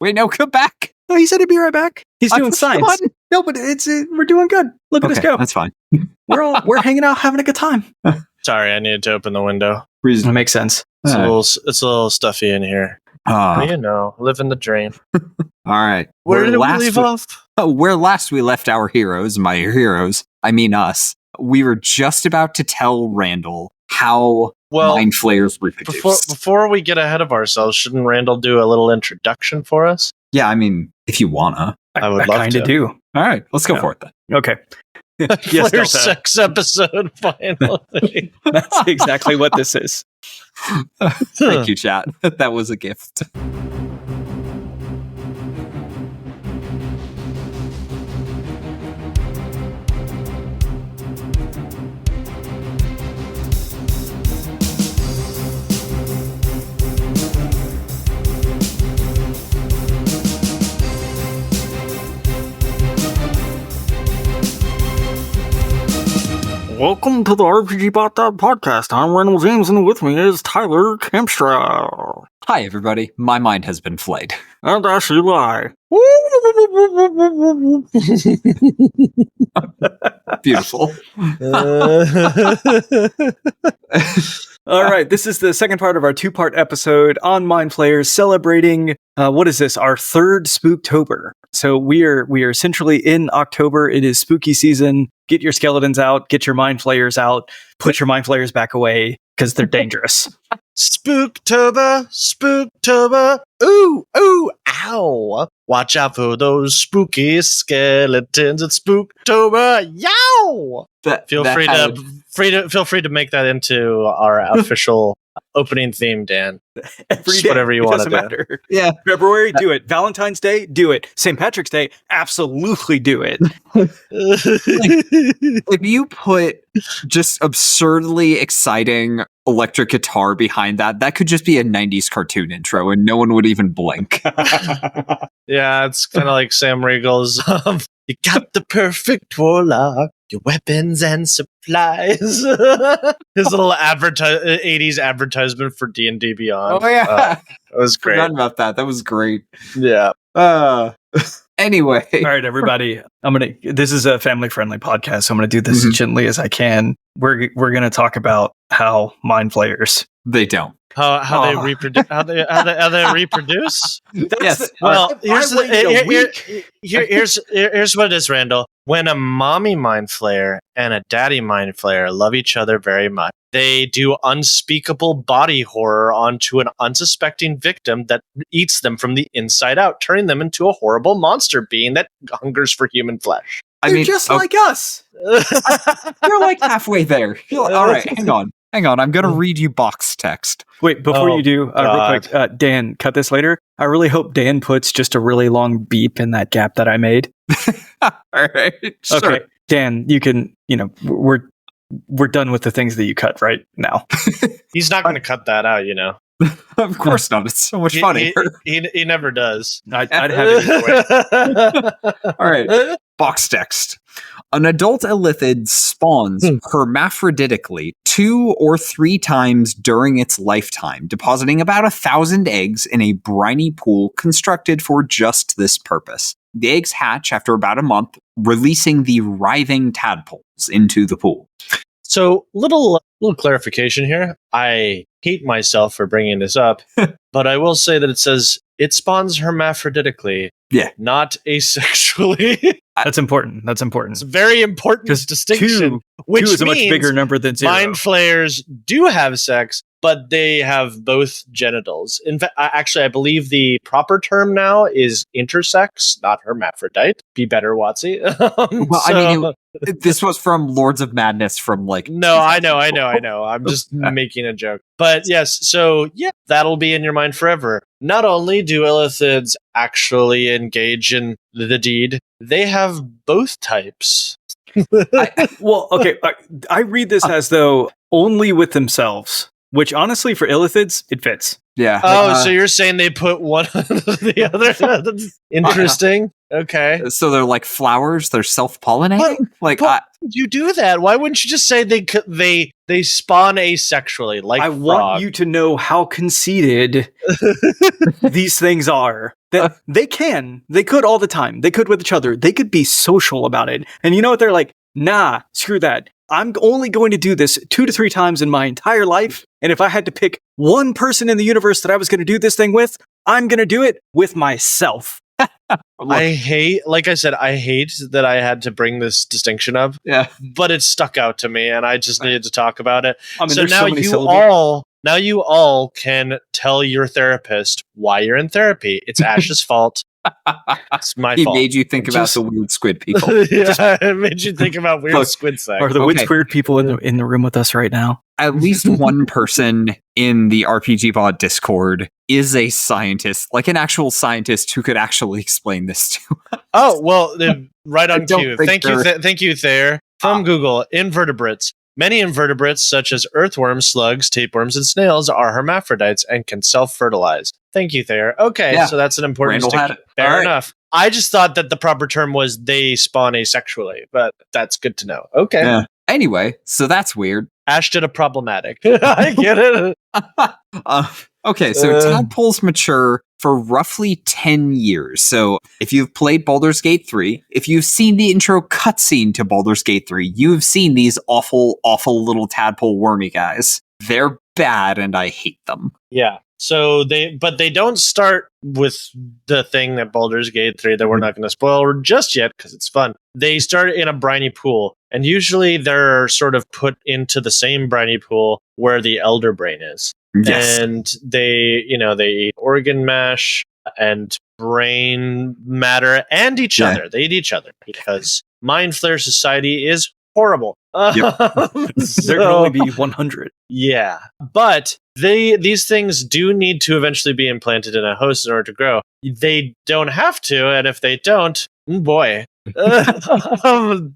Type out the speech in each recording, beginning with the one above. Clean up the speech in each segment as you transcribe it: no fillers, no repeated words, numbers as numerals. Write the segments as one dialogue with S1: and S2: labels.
S1: Wait, no, come back.
S2: No, he said he'd be right back. He's doing science.
S1: Fun.
S2: No, but we're doing good. Look at us go.
S1: That's fine.
S2: We're hanging out, having a good time.
S3: Sorry, I needed to open the window.
S2: That makes sense.
S3: It's a little stuffy in here. Living the dream.
S1: All right.
S3: Where did we leave off?
S1: Where last we left our heroes, my heroes, I mean us, we were just about to tell Randall how Mindflayers reproduce.
S3: Before we get ahead of ourselves, shouldn't Randall do a little introduction for us?
S1: Yeah, I mean, if you wanna.
S3: I would love
S2: to. Do.
S1: All right, let's go for it then.
S2: Okay.
S3: Flare sex episode, finally.
S2: That's exactly what this is.
S1: Thank you, chat. That was a gift.
S2: Welcome to the RPGBOT.Podcast. I'm Randall James, and with me is Tyler Kempstra.
S1: Hi, everybody. My mind has been flayed.
S2: And Ashley Lai.
S1: Beautiful.
S2: All right, this is the second part of our two-part episode on Mindflayers, celebrating, what is this, our third Spooktober. So we are essentially in October. It is spooky season. Get your skeletons out, get your Mindflayers out, put your Mindflayers back away, because they're dangerous.
S3: Spooktober, Spooktober, ooh, ooh, ow. Watch out for those spooky skeletons. It's Spooktober, yow! Feel free to make that into our official opening theme, Dan.
S2: Every day,
S3: whatever you want to do.
S2: Matter.
S1: Yeah.
S2: February, do it. Valentine's Day, do it. St. Patrick's Day, absolutely do it.
S1: If you put just absurdly exciting electric guitar behind that could just be a 90s cartoon intro and no one would even blink.
S3: Yeah, it's kind of like Sam Riegel's you got the perfect warlock, your weapons and supplies. His little 80s advertisement for D&D Beyond.
S1: Oh, yeah.
S3: That was great.
S1: Forgot about that. That was great.
S3: Yeah.
S1: Anyway.
S2: All right, everybody. This is a family-friendly podcast, so I'm going to do this as gently as I can. We're going to talk about how Mindflayers.
S1: They don't.
S3: How they reproduce? How they reproduce?
S1: Yes.
S3: Well, here's what it is, Randall. When a mommy Mindflayer and a daddy Mindflayer love each other very much, they do unspeakable body horror onto an unsuspecting victim that eats them from the inside out, turning them into a horrible monster being that hungers for human flesh.
S2: They're just like us.
S1: You're like halfway there. All right, hang on. I'm going to read you box text.
S2: Wait, before you do, real quick, Dan, cut this later. I really hope Dan puts just a really long beep in that gap that I made.
S1: All right. Sure.
S2: Okay, Dan, you can, we're done with the things that you cut right now.
S3: He's not going to cut that out,
S1: Of course not. It's so much funnier.
S3: He never does.
S2: I'd have it either way.
S1: All right. Box text. An adult Ulitharid spawns hermaphroditically 2 or 3 times during its lifetime, depositing about 1,000 eggs in a briny pool constructed for just this purpose. The eggs hatch after about a month, releasing the writhing tadpoles into the pool.
S3: So, little clarification here. I hate myself for bringing this up, but I will say that it says it spawns hermaphroditically, not asexually.
S2: That's important.
S3: It's a very important distinction. Which
S2: 2 is a much bigger number than 0.
S3: Mindflayers do have sex, but they have both genitals. In fact, I believe the proper term now is intersex, not hermaphrodite. Be better, Watsy.
S1: This was from Lords of Madness from
S3: No, I know. I'm just making a joke. But yes, so that'll be in your mind forever. Not only do Illithids actually engage in the deed, they have both types.
S2: I read this as though only with themselves, which honestly for Illithids, it fits.
S1: Yeah.
S3: So you're saying they put one under the other? Interesting. Okay.
S1: So they're like flowers. They're self-pollinating.
S3: But you do that. Why wouldn't you just say they spawn asexually? Like
S2: I want you to know how conceited these things are. That they could all the time. They could with each other. They could be social about it. And you know what? They're like, nah, screw that. I'm only going to do this 2 to 3 times in my entire life. And if I had to pick one person in the universe that I was going to do this thing with, I'm going to do it with myself.
S3: I hate that I had to bring this distinction up.
S1: Yeah.
S3: But it stuck out to me and I just needed to talk about it.
S2: I mean,
S3: So now you all can tell your therapist why you're in therapy. It's Ash's fault. It's my fault.
S1: He made you think about the weird squid people.
S3: Yeah, it made you think about weird squid sex.
S2: Or the weird people in the room with us right now.
S1: At least one person in the RPGBOT Discord is a scientist, like an actual scientist who could actually explain this to us.
S3: Oh, well, right on cue. Thank you, Thayer. From Google, invertebrates. Many invertebrates, such as earthworms, slugs, tapeworms, and snails, are hermaphrodites and can self-fertilize. Thank you, Thayer. Okay, so that's an important distinction. Fair enough. I just thought that the proper term was they spawn asexually, but that's good to know. Okay.
S1: Yeah. Anyway, so that's weird.
S3: Ash did a problematic. I get it.
S1: Okay, so tadpoles mature for roughly 10 years. So if you've played Baldur's Gate 3, if you've seen the intro cutscene to Baldur's Gate 3, you've seen these awful, awful little tadpole wormy guys. They're bad and I hate them.
S3: Yeah. So they don't start with the thing that Baldur's Gate 3 that we're not going to spoil just yet because it's fun. They start in a briny pool, and usually they're sort of put into the same briny pool where the elder brain is. Yes. And they eat organ mash and brain matter and each other. They eat each other because Mindflayer society is horrible.
S2: Yep. There can only be 100.
S3: Yeah. But these things do need to eventually be implanted in a host in order to grow. They don't have to, and if they don't, boy,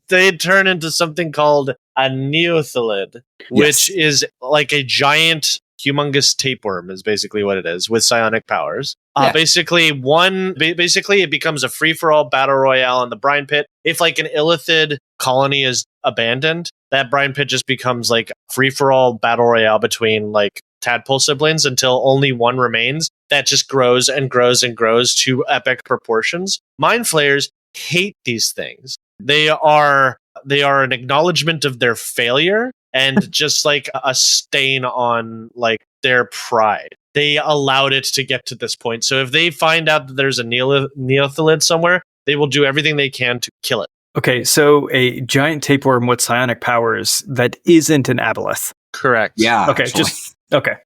S3: they turn into something called a Ulitharid, which is like a giant, humongous tapeworm is basically what it is, with psionic powers. Basically, it becomes a free-for-all battle royale in the brine pit. If like an Illithid colony is abandoned, that brine pit just becomes like free-for-all battle royale between like tadpole siblings until only one remains. That just grows and grows and grows to epic proportions. Mindflayers hate these things. They are an acknowledgement of their failure and just like a stain on like their pride. They allowed it to get to this point. So if they find out that there's a Ulitharid somewhere, they will do everything they can to kill it.
S2: Okay, so a giant tapeworm with psionic powers that isn't an aboleth.
S3: Correct.
S1: Yeah.
S2: Okay, okay.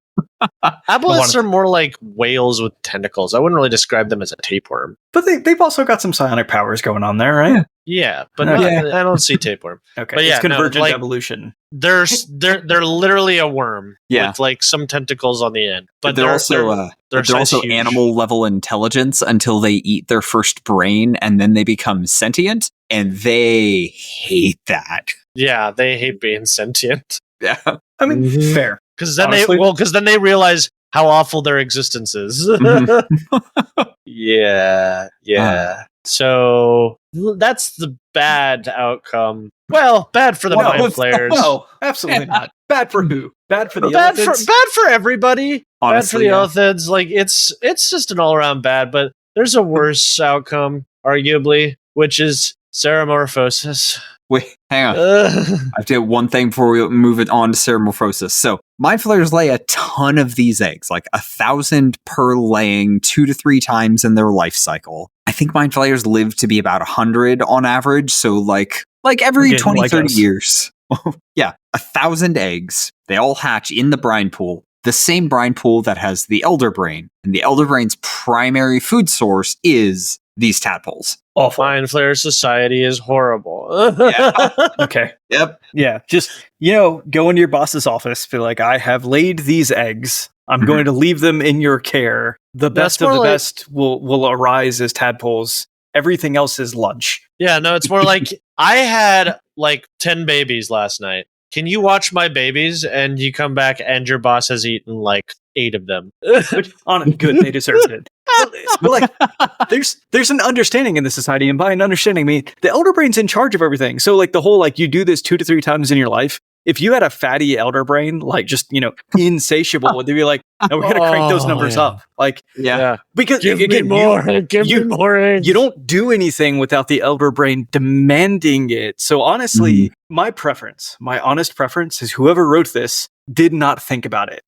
S3: Aboleths are more like whales with tentacles. I wouldn't really describe them as a tapeworm.
S2: But they've also got some psionic powers going on there, right?
S3: Yeah, but I don't see tapeworm.
S2: Okay,
S3: but
S2: it's convergent evolution.
S3: They're literally a worm with like some tentacles on the end. But they're also
S1: animal level intelligence until they eat their first brain and then they become sentient, and they hate that.
S3: Yeah, they hate being sentient.
S1: Yeah.
S2: I mean, fair.
S3: Because then they realize how awful their existence is. Yeah. So that's the bad outcome. Well, bad for the Mindflayers.
S2: No, absolutely not. Bad for who? Bad for the Illithids?
S3: Bad for everybody.
S1: Honestly,
S3: bad for the Illithids. Like it's just an all around bad. But there's a worse outcome, arguably, which is seromorphosis.
S1: Wait, hang on. I have to get one thing before we move it on to seromorphosis. So, Mindflayers lay a ton of these eggs, like 1,000 per laying 2 to 3 times in their life cycle. I think Mindflayers live to be about 100 on average, so like every 20, 30 years. Yeah, 1,000 eggs. They all hatch in the brine pool, the same brine pool that has the elder brain. And the elder brain's primary food source is these tadpoles.
S2: Awful.
S3: Mindflayer society is horrible.
S2: Yeah. Okay.
S1: Yep.
S2: Yeah. Just, go into your boss's office, feel like, I have laid these eggs. I'm going to leave them in your care. The best of the best will arise as tadpoles. Everything else is lunch.
S3: Yeah, no, it's more like, I had like 10 babies last night. Can you watch my babies? And you come back and your boss has eaten like 8 of them.
S2: Good, they deserved it. but like, there's an understanding in the society, and by an understanding, I mean the elder brain's in charge of everything. So like the whole like you do this 2 to 3 times in your life. If you had a fatty elder brain, like just insatiable, they'd be like, "No, we're gonna crank those numbers up." Like, because
S3: give me more eggs.
S2: You don't do anything without the elder brain demanding it. So honestly, my honest preference is whoever wrote this did not think about it.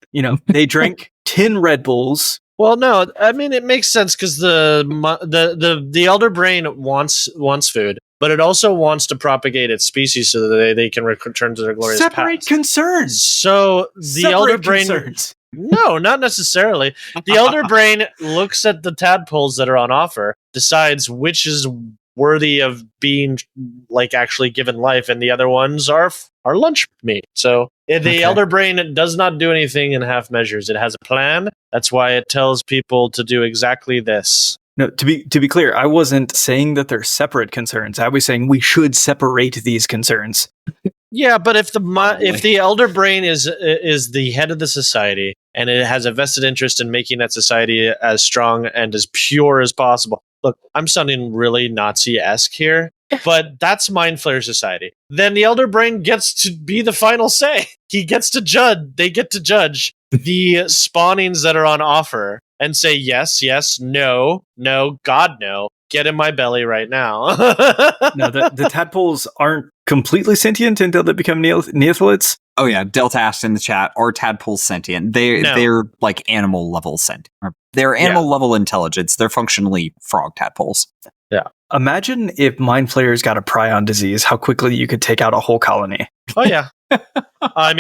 S2: They drank 10 Red Bulls.
S3: Well, no, I mean it makes sense because the elder brain wants food, but it also wants to propagate its species so that they can return to their glorious past.
S2: Separate concerns.
S3: So the elder brain. No, not necessarily. The elder brain looks at the tadpoles that are on offer, decides which is worthy of being like actually given life, and the other ones are lunch meat. So the elder brain does not do anything in half measures. It has a plan. That's why it tells people to do exactly this.
S2: No, to be clear, I wasn't saying that they're separate concerns. I was saying we should separate these concerns.
S3: Yeah, but if the elder brain is the head of the society and it has a vested interest in making that society as strong and as pure as possible. Look, I'm sounding really Nazi-esque here, but that's Mindflayer society. Then the elder brain gets to be the final say. He gets to judge. They get to judge the spawnings that are on offer and say yes, no, God, no. Get in my belly right now.
S2: No, the tadpoles aren't completely sentient until they become neothelids.
S1: Oh yeah, Delta asked in the chat, are tadpoles sentient? They're like animal level sentient. They're animal level intelligence. They're functionally frog tadpoles.
S3: Yeah.
S2: Imagine if Mindflayers got a prion disease, how quickly you could take out a whole colony.
S3: Oh yeah. I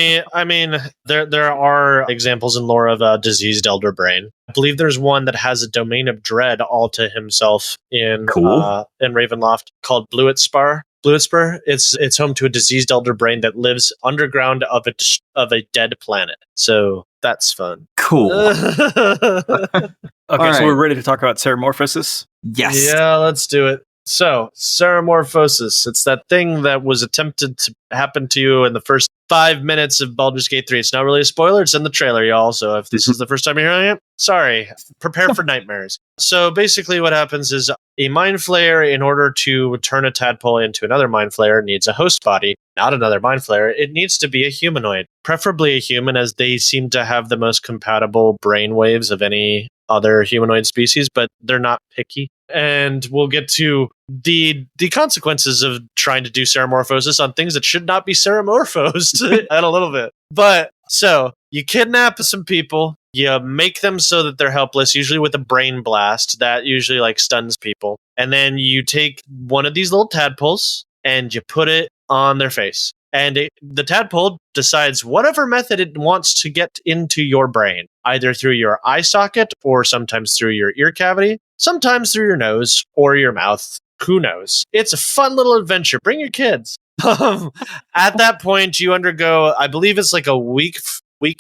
S3: mean, there are examples in lore of a diseased elder brain. I believe there's one that has a domain of dread all to himself in Ravenloft called Bluetspar. It's home to a diseased elder brain that lives underground of a dead planet. So that's fun.
S1: Cool.
S2: Okay, so we're ready to talk about seromorphosis?
S1: Yes.
S3: Yeah, let's do it. So, seromorphosis. It's that thing that was attempted to happen to you in the first 5 minutes of Baldur's Gate 3. It's not really a spoiler. It's in the trailer, y'all. So if this is the first time you're hearing it, sorry. Prepare for nightmares. So basically what happens is a Mindflayer, in order to turn a tadpole into another Mindflayer, needs a host body, not another Mindflayer. It needs to be a humanoid, preferably a human, as they seem to have the most compatible brain waves of any other humanoid species, but they're not picky. And we'll get to the consequences of trying to do seromorphosis on things that should not be seromorphosed in a little bit. But so you kidnap some people, you make them so that they're helpless, usually with a brain blast that usually like stuns people. And then you take one of these little tadpoles and you put it on their face. And the tadpole decides whatever method it wants to get into your brain, either through your eye socket or sometimes through your ear cavity, sometimes through your nose or your mouth. Who knows? It's a fun little adventure. Bring your kids. At that point, you undergo, I believe it's like a week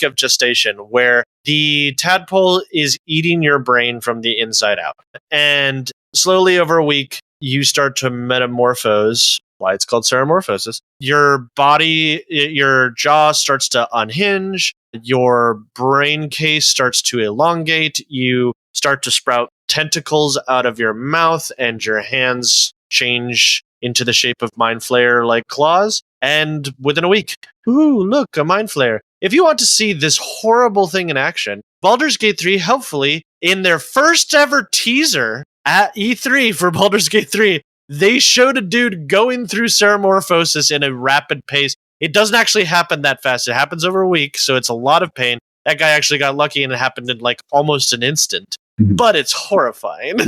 S3: of gestation where the tadpole is eating your brain from the inside out. And slowly over a week, you start to metamorphose. Why it's called seromorphosis. Your body, your jaw starts to unhinge. Your brain case starts to elongate. You start to sprout tentacles out of your mouth, and your hands change into the shape of Mindflayer like claws. And within a week, ooh, look, a Mindflayer. If you want to see this horrible thing in action, Baldur's Gate 3, helpfully, in their first ever teaser at E3 for Baldur's Gate 3, they showed a dude going through seromorphosis in a rapid pace. It doesn't actually happen that fast. It happens over a week, so it's a lot of pain. That guy actually got lucky, and it happened in like almost an instant. But it's horrifying.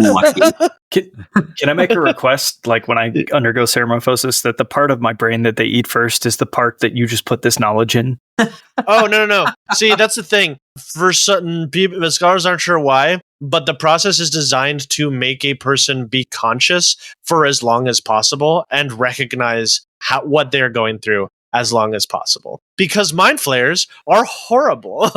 S2: Can I make a request? Like when I undergo seromorphosis, that the part of my brain that they eat first is the part that you just put this knowledge in?
S3: Oh, no. See, that's the thing. For certain people, the scholars aren't sure why, but the process is designed to make a person be conscious for as long as possible and recognize what they're going through as long as possible. Because Mindflayers are horrible.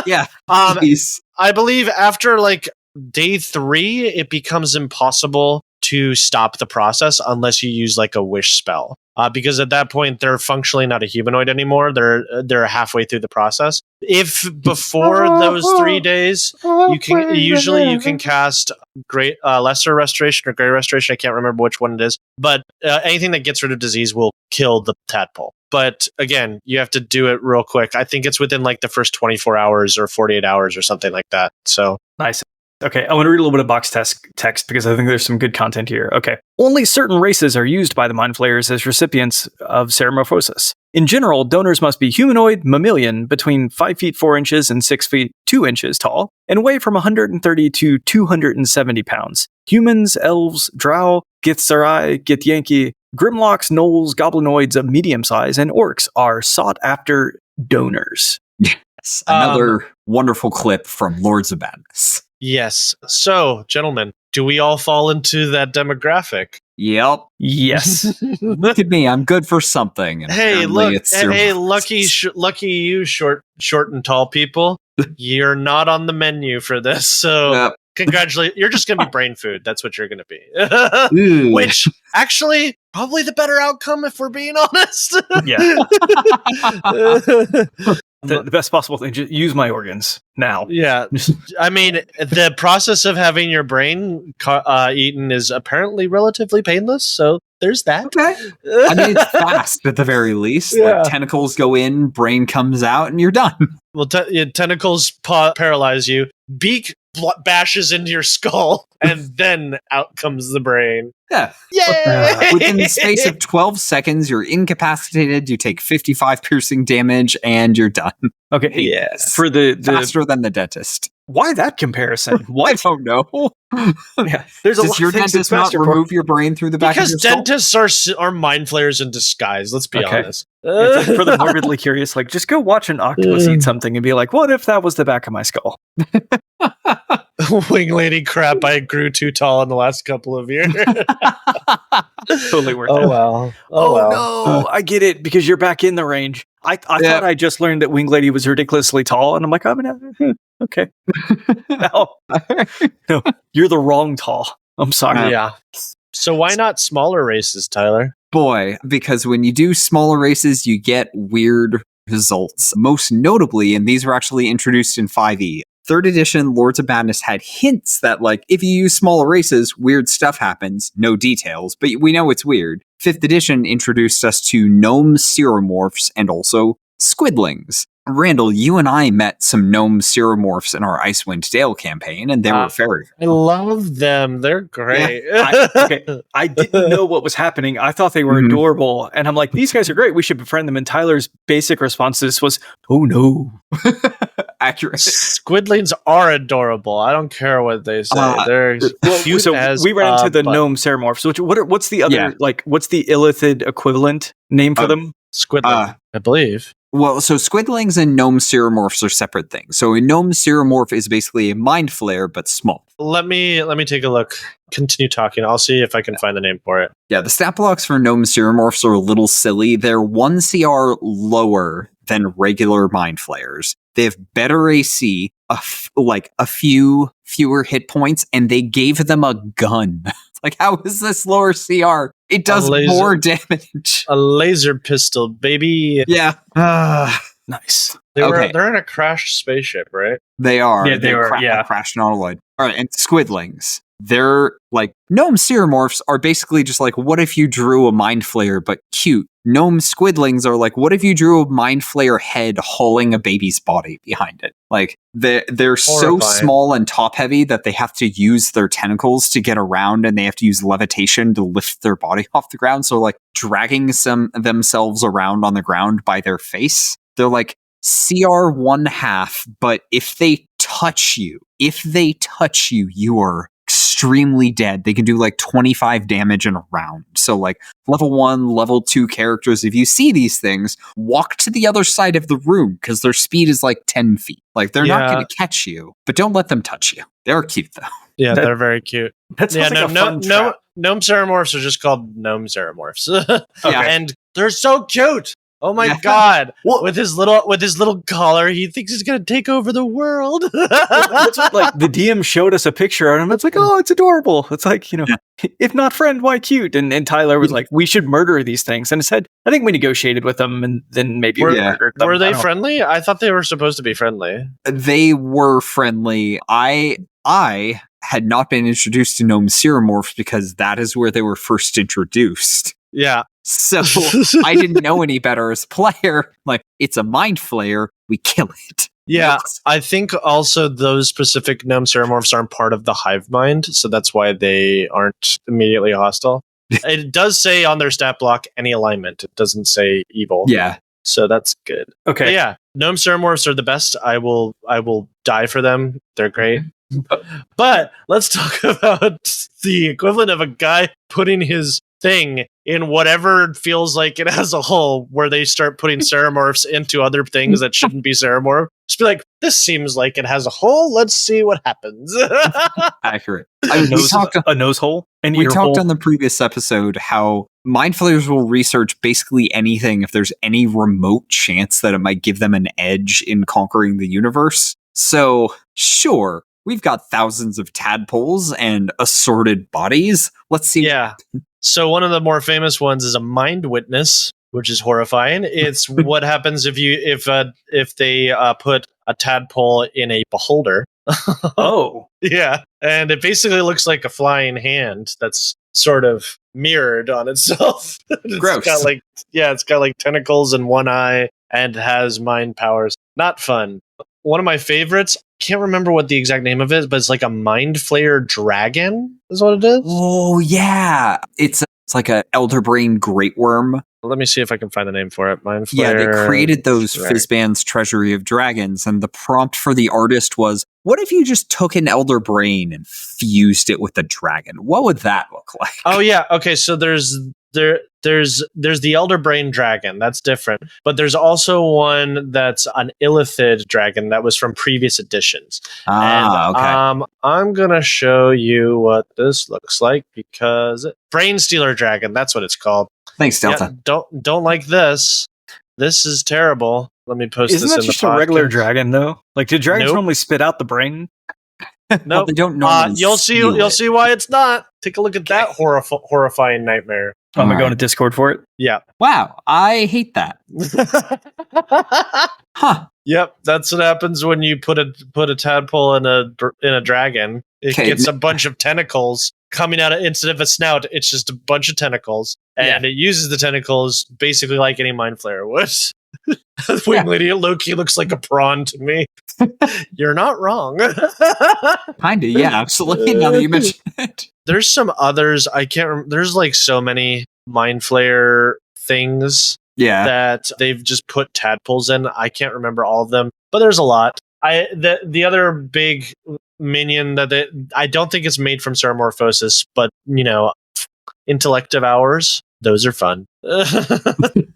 S1: Yeah.
S3: I believe after like day 3, it becomes impossible to stop the process unless you use like a wish spell. because at that point they're functionally not a humanoid anymore. They're halfway through the process. If before those 3 days, you can cast great lesser restoration or great restoration. I can't remember which one it is, but anything that gets rid of disease will kill the tadpole. But again, you have to do it real quick. I think it's within like the first 24 hours or 48 hours or something like that. So
S2: nice. Okay, I want to read a little bit of box text because I think there's some good content here. Okay. Only certain races are used by the Mindflayers as recipients of seromorphosis. In general, donors must be humanoid, mammalian, between 5 feet 4 inches and 6 feet 2 inches tall, and weigh from 130 to 270 pounds. Humans, elves, drow, Githzerai, Githyanki, Grimlocks, gnolls, goblinoids of medium size, and orcs are sought after donors.
S1: Yes, another wonderful clip from Lords of Madness.
S3: Yes. So, gentlemen, do we all fall into that demographic?
S1: Yep.
S2: Yes.
S1: Look at me. I'm good for something. And
S3: hey, look.
S1: It's
S3: hey, lucky you, short and tall people. You're not on the menu for this. So, congratulations. You're just going to be brain food. That's what you're going to be. Which, actually, probably the better outcome if we're being honest.
S2: Yeah. The best possible thing, just use my organs now.
S3: Yeah. I mean, the process of having your brain eaten is apparently relatively painless. So there's that.
S1: Okay. I mean, it's fast at the very least.
S3: Yeah.
S1: Like, tentacles go in, brain comes out, and you're done.
S3: Well, tentacles paralyze you. Beak bashes into your skull, and then out comes the brain.
S1: Yeah.
S3: Yay!
S1: Within the space of 12 seconds, you're incapacitated, you take 55 piercing damage, and you're done.
S2: Okay.
S1: Yes.
S2: For the
S1: faster than the dentist.
S2: Why that comparison?
S1: I don't know.
S2: Yeah. There's
S1: Does your dentist not remove your brain through the back of your skull?
S3: Because dentists are mind flayers in disguise, let's be honest.
S2: It's like, for the morbidly curious, like, just go watch an octopus eat something and be like, what if that was the back of my skull?
S3: Wing lady crap, I grew too tall in the last couple of years.
S2: Totally worth it.
S3: Oh, well.
S2: No, I get it, because you're back in the range. I thought I just learned that Wing Lady was ridiculously tall, and I'm like, okay. No, you're the wrong tall. I'm sorry.
S3: Yeah. So why not smaller races, Tyler?
S1: Boy, because when you do smaller races, you get weird results. Most notably, and these were actually introduced in 5e, 3rd edition Lords of Madness had hints that, like, if you use smaller races, weird stuff happens. No details, but we know it's weird. 5th edition introduced us to gnome seromorphs and also squidlings. Randall, you and I met some gnome seromorphs in our Icewind Dale campaign, and they were very
S3: I love them. They're great.
S2: Yeah. I didn't know what was happening. I thought they were adorable, and I'm like, these guys are great. We should befriend them. And Tyler's basic response to this was, oh no.
S1: Accurate.
S3: Squidlings are adorable. I don't care what they say. They're cute
S2: so
S3: as
S2: we ran into the gnome seromorphs. What's the other, what's the Illithid equivalent name for them?
S3: Squidling, I believe.
S1: Well, so squidlings and gnome seromorphs are separate things. So a gnome seromorph is basically a Mindflayer, but small.
S3: Let me take a look. Continue talking. I'll see if I can find the name for it.
S1: Yeah, the stat blocks for gnome seromorphs are a little silly. They're 1 CR lower than regular Mindflayers. They have better AC, a few fewer hit points, and they gave them a gun. Like, how is this lower CR? It does more damage.
S3: A laser pistol, baby.
S1: Yeah.
S2: Nice.
S3: They're in a crashed spaceship, right?
S1: They are.
S2: Yeah, they are.
S1: Crashed nautiloid. All right, and squidlings. They're like, gnome seromorphs are basically just like, what if you drew a Mindflayer but cute? Gnome squidlings are like, what if you drew a Mindflayer head hauling a baby's body behind it? Like, they're so small and top heavy that they have to use their tentacles to get around, and they have to use levitation to lift their body off the ground. So, like, dragging themselves around on the ground by their face. They're like CR 1/2, but if they touch you, you are extremely dead. They can do like 25 damage in a round. So, like, level 1, level 2 characters, if you see these things, walk to the other side of the room, because their speed is like 10 feet. Like, they're not going to catch you, but don't let them touch you. They're cute, though.
S3: Yeah, they're very cute.
S2: That's gnome
S3: seromorphs are just called gnome seromorphs.
S2: Okay.
S3: And they're so cute. Oh my god! With his little collar, he thinks he's gonna take over the world.
S2: That's what, like, the DM showed us a picture of him. It's like, oh, it's adorable. It's like, if not friend, why cute? And Tyler was like, we should murder these things. And it said, I think we negotiated with them, and then maybe we murdered them.
S3: Were they friendly? I thought they were supposed to be friendly.
S1: They were friendly. I had not been introduced to gnome seromorphs because that is where they were first introduced.
S3: Yeah.
S1: So I didn't know any better as a player. Like, it's a Mindflayer, we kill it.
S3: Yeah, I think also those specific gnome seromorphs aren't part of the hive mind, so that's why they aren't immediately hostile. It does say on their stat block any alignment. It doesn't say evil.
S1: Yeah.
S3: So that's good.
S2: Okay.
S3: But yeah, gnome seromorphs are the best. I will die for them. They're great. But let's talk about the equivalent of a guy putting his thing in whatever feels like it has a hole, where they start putting seromorphs into other things that shouldn't be seromorph. Just be like, this seems like it has a hole. Let's see what happens.
S1: Accurate.
S2: A nose hole?
S1: We talked on the previous episode how Mindflayers will research basically anything if there's any remote chance that it might give them an edge in conquering the universe. So, sure, we've got thousands of tadpoles and assorted bodies. Let's see.
S3: Yeah. So one of the more famous ones is a mind witness, which is horrifying. It's what happens if they put a tadpole in a beholder.
S2: Oh.
S3: Yeah. And it basically looks like a flying hand that's sort of mirrored on itself.
S1: Gross.
S3: It's got like tentacles and one eye and has mind powers. Not fun. One of my favorites, can't remember what the exact name of it is, but it's like a Mindflayer dragon is what it is.
S1: Oh, yeah. It's like a elder brain great worm.
S3: Let me see if I can find the name for it. Mindflayer.
S1: Yeah, they created those Fizzband's Treasury of Dragons, and the prompt for the artist was, what if you just took an elder brain and fused it with a dragon? What would that look like?
S3: Oh, yeah. Okay, so there's the elder brain dragon. That's different. But there's also one that's an Ulitharid dragon that was from previous editions.
S1: Okay.
S3: I'm going to show you what this looks like because Brain Stealer Dragon, that's what it's called.
S1: Thanks, Delta.
S3: Yeah, don't like this. This is terrible. Let me post
S2: Isn't
S3: this in
S2: that
S3: the
S2: just
S3: podcast.
S2: a regular dragon, though? Like, do dragons normally spit out the brain?
S3: No,
S1: well, they don't normally
S3: you'll see why it's not. Take a look at that horrifying nightmare.
S2: I'm going to go to Discord for it.
S3: Yeah.
S1: Wow, I hate that. Huh.
S3: Yep, that's what happens when you put a tadpole in a dragon. It gets a bunch of tentacles coming out of, instead of a snout, it's just a bunch of tentacles, and it uses the tentacles basically like any Mindflayer would. Wing lady Loki looks like a prawn to me. You're not wrong.
S1: Kinda, yeah, absolutely. Now that you mention it,
S3: there's some others I can't remember. There's like so many Mindflayer things.
S1: Yeah,
S3: that they've just put tadpoles in. I can't remember all of them, but there's a lot. The other big minion that I don't think it's made from seromorphosis, but intellect devours. Those are fun.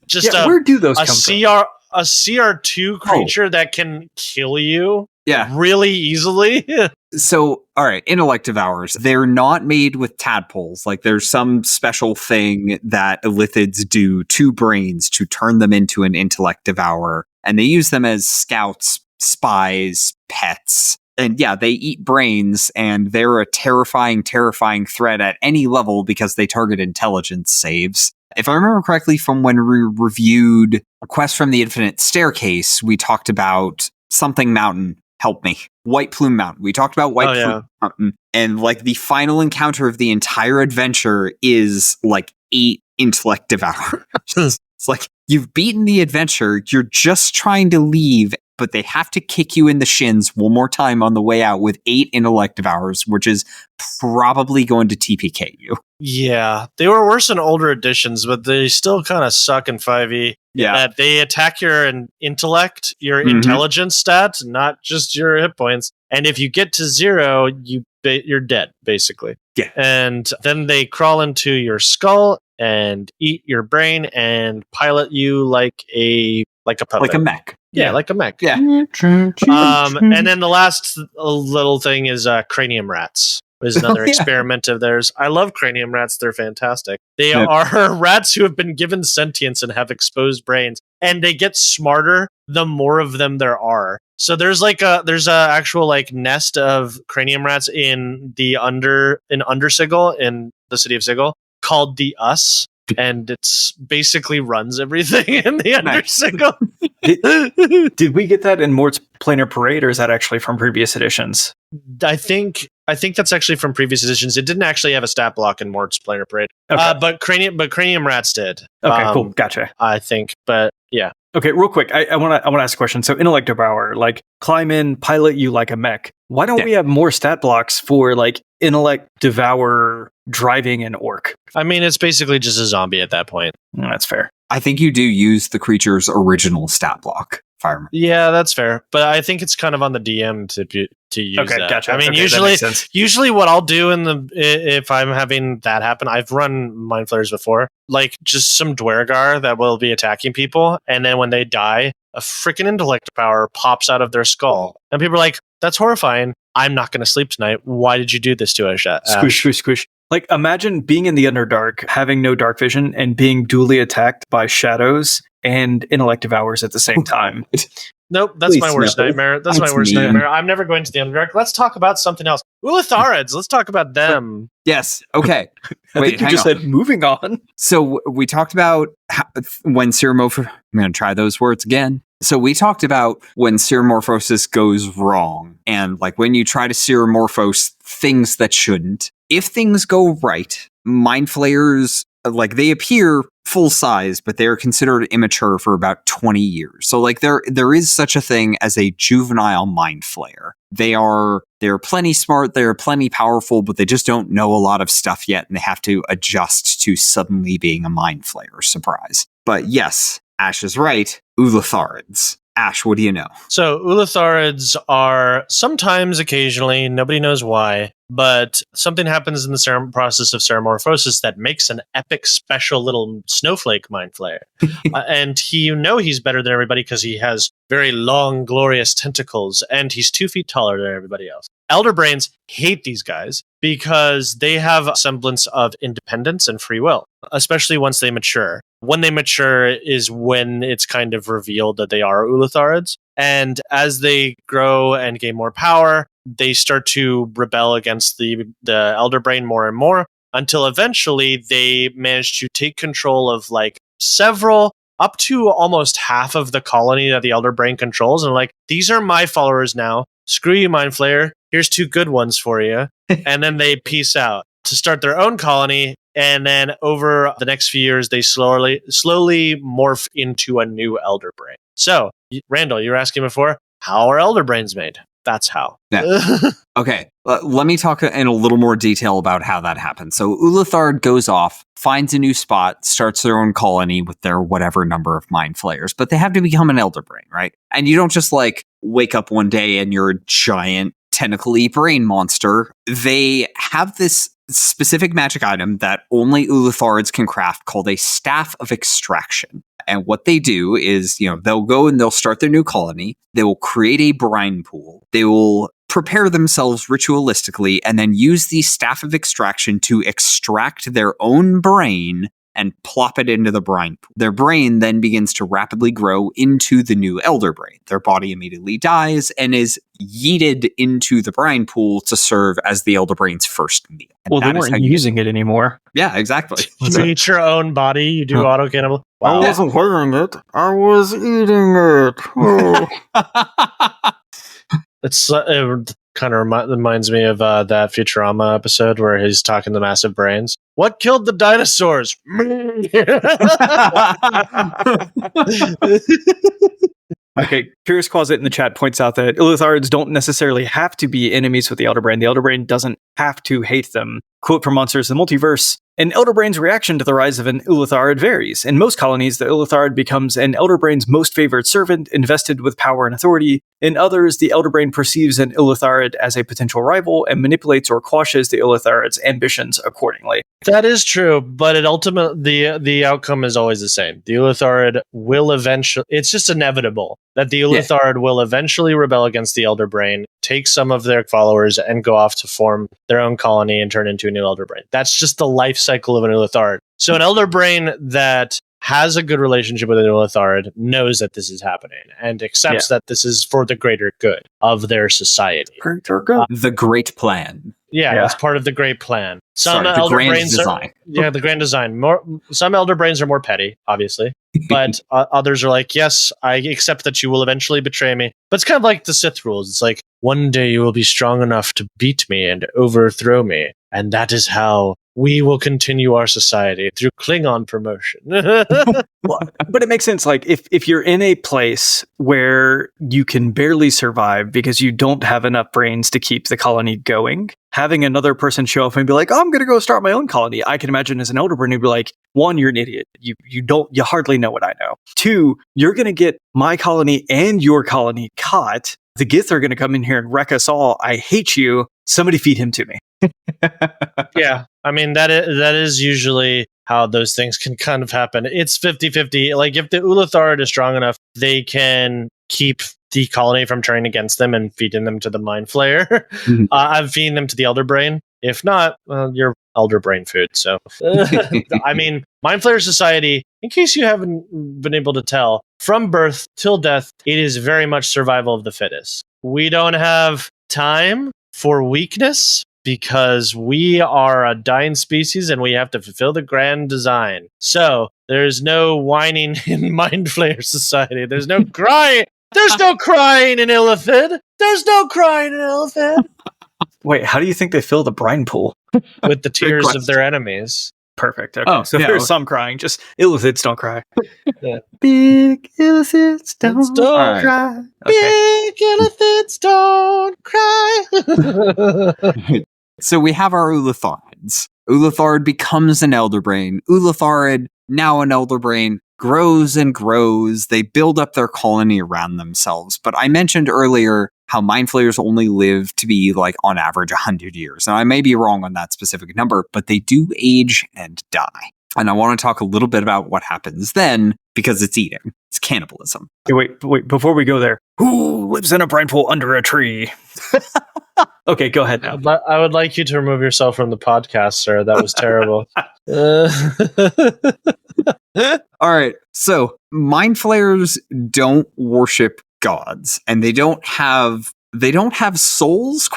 S3: Just
S2: where do those come from?
S3: A CR2 creature that can kill you.
S1: Yeah,
S3: really easily.
S1: So, all right, intellect devours. They're not made with tadpoles. Like, there's some special thing that Illithids do to brains to turn them into an intellect devourer. And they use them as scouts, spies, pets. And yeah, they eat brains, and they're a terrifying, terrifying threat at any level because they target intelligence saves. If I remember correctly from when we reviewed A Quest from the Infinite Staircase, we talked about something mountain. Help me. White Plume Mountain. We talked about White Plume Mountain. And like the final encounter of the entire adventure is like 8 intellect devourers. It's like you've beaten the adventure. You're just trying to leave, but they have to kick you in the shins one more time on the way out with 8 intellect devourers, which is probably going to TPK you. Yeah.
S3: They were worse in older editions, but they still kind of suck in 5e.
S1: Yeah.
S3: They attack your intellect, your intelligence stat, not just your hit points. And if you get to 0, you're dead, basically.
S1: Yeah.
S3: And then they crawl into your skull and eat your brain and pilot you like a puppet.
S1: Like a mech.
S3: Yeah, like a mech.
S1: Yeah.
S3: And then the last little thing is cranium rats. is another experiment of theirs. I love cranium rats. They're fantastic. They are rats who have been given sentience and have exposed brains, and they get smarter the more of them there are. So there's a actual like nest of cranium rats in Undersigil, in the city of Sigil, called the Us. And it's basically runs everything in the Undersigil.
S2: Did we get that in Mort's Planar Parade, or is that actually from previous editions?
S3: I think that's actually from previous editions. It didn't actually have a stat block in Mort's Planar Parade, but cranium rats did.
S2: Okay, cool, gotcha.
S3: I think, but yeah.
S2: Okay, real quick, I want to ask a question. So, Intellectopower, like climb in, pilot you like a mech. Why don't we have more stat blocks for like Intellect Devour driving an orc?
S3: I mean, it's basically just a zombie at that point.
S2: That's fair.
S1: I think you do use the creature's original stat block. Fireman.
S3: Yeah, that's fair. But I think it's kind of on the DM to use that.
S2: Gotcha.
S3: I mean, usually what I'll do if I'm having that happen, I've run Mindflayers before, like just some Dwergar that will be attacking people, and then when they die, a freaking intellect power pops out of their skull, and people are like, "That's horrifying. I'm not going to sleep tonight. Why did you do this to us?"
S2: Squish, squish, squish. Like, imagine being in the Underdark, having no dark vision, and being duly attacked by shadows and Intellect Devours at the same time.
S3: Nope, that's my worst nightmare. That's my worst nightmare. I'm never going to the Underdark. Let's talk about something else. Ulitharids. Let's talk about them.
S1: Yes. Okay.
S2: I think you just said moving on.
S1: So we talked about when seromorphosis... I'm going to try those words again. So we talked about when seromorphosis goes wrong, and like when you try to seromorphose things that shouldn't. If things go right, Mindflayers, like they appear full size, but they're considered immature for about 20 years. So like there is such a thing as a juvenile Mindflayer. They're plenty smart, they're plenty powerful, but they just don't know a lot of stuff yet, and they have to adjust to suddenly being a Mindflayer. Surprise. But yes, Ash is right. Ulitharids. Ash, what do you know?
S3: So Ulitharids are sometimes, occasionally, nobody knows why, but something happens in the process of seromorphosis that makes an epic, special little snowflake Mindflayer. And he's better than everybody because he has very long, glorious tentacles, and he's 2 feet taller than everybody else. Elder Brains hate these guys because they have a semblance of independence and free will, especially once they mature. When they mature is when it's kind of revealed that they are Ulitharids. And as they grow and gain more power, they start to rebel against the Elder Brain more and more, until eventually they manage to take control of like several, up to almost half of the colony that the Elder Brain controls. And like, these are my followers now. Screw you, Mindflayer. Here's 2 good ones for you. And then they peace out to start their own colony. And then over the next few years, they slowly morph into a new Elder Brain. So, Randall, you were asking before, how are Elder Brains made? That's how.
S1: Yeah. Okay, let me talk in a little more detail about how that happens. So Ulitharid goes off, finds a new spot, starts their own colony with their whatever number of Mindflayers, but they have to become an Elder Brain, right? And you don't just like wake up one day and you're a giant tentacle-y brain monster. They have this specific magic item that only Ulitharids can craft called a Staff of Extraction. And what they do is, they'll go and they'll start their new colony. They will create a brine pool. They will prepare themselves ritualistically and then use the Staff of Extraction to extract their own brain and plop it into the brine pool. Their brain then begins to rapidly grow into the new Elder Brain. Their body immediately dies and is yeeted into the brine pool to serve as the Elder Brain's first meal. And
S2: they weren't using it anymore.
S1: Yeah, exactly.
S3: You eat your own body, you do auto-cannibal.
S2: Wow. I wasn't wearing it, I was eating it. Oh.
S3: It's kind of reminds me of that Futurama episode where he's talking to massive brains. What killed the dinosaurs? Me.
S2: Okay, Curious Closet in the chat points out that Ulitharids don't necessarily have to be enemies with the Elder Brain. The Elder Brain doesn't have to hate them. Quote from Monsters in the Multiverse, an Elder Brain's reaction to the rise of an Ulitharid varies. In most colonies, the Ulitharid becomes an Elder Brain's most favored servant, invested with power and authority. In others, the Elder Brain perceives an Ulitharid as a potential rival and manipulates or quashes the Ulitharid's ambitions accordingly.
S3: That is true, but the outcome is always the same. The Ulitharid will eventually... It's just inevitable that the Ulitharid will eventually rebel against the Elder Brain, take some of their followers and go off to form their own colony and turn into a new elder brain. That's just the life cycle of an Ulitharid. So an elder brain that has a good relationship with an Ulitharid knows that this is happening and accepts that this is for the greater good of their society.
S1: The great plan.
S3: Yeah, it's part of the great plan. Some
S1: the
S3: elder
S1: grand
S3: brains
S1: design.
S3: the grand design. Some elder brains are more petty, obviously, but others are like, yes, I accept that you will eventually betray me. But it's kind of like the Sith rules. It's like, one day you will be strong enough to beat me and overthrow me, and that is how we will continue our society through Klingon promotion.
S2: But it makes sense. Like if you're in a place where you can barely survive because you don't have enough brains to keep the colony going, having another person show up and be like, oh, I'm going to go start my own colony. I can imagine as an elder brain, you'd be like, one, you're an idiot. You hardly know what I know. Two, you're going to get my colony and your colony caught. The Gith are going to come in here and wreck us all. I hate you. Somebody feed him to me.
S3: Yeah. I mean, that is usually how those things can kind of happen. It's 50-50. Like, if the Ulitharid is strong enough, they can keep the colony from turning against them and feeding them to the Mindflayer.
S1: Mm-hmm.
S3: I'm feeding them to the Elder Brain. If not, well, you're Elder Brain food. So, I mean, Mindflayer Society, in case you haven't been able to tell, from birth till death, it is very much survival of the fittest. We don't have time for weakness, because we are a dying species and we have to fulfill the grand design. So there's no whining in Mindflayer Society. There's no crying. There's no crying in Illithid. There's no crying in Illithid.
S2: Wait, how do you think they fill the brine pool?
S3: With the tears of their enemies.
S2: Perfect. Okay. There's some crying. Just Illithids don't cry.
S3: Yeah.
S2: Big Illithids don't cry.
S3: Okay. Big Illithids don't cry.
S1: So we have our Ulitharids. Ulitharid becomes an elder brain. Ulitharid, now an elder brain, grows and grows. They build up their colony around themselves. But I mentioned earlier how Mindflayers only live to be, like, on average 100 years. Now, I may be wrong on that specific number, but they do age and die. And I want to talk a little bit about what happens then, because it's eating. It's cannibalism.
S2: Wait, before we go there, who lives in a brine pool under a tree? Okay, go ahead now.
S3: I would like you to remove yourself from the podcast, sir. That was terrible.
S1: All right. So Mindflayers don't worship gods, and they don't have souls, ?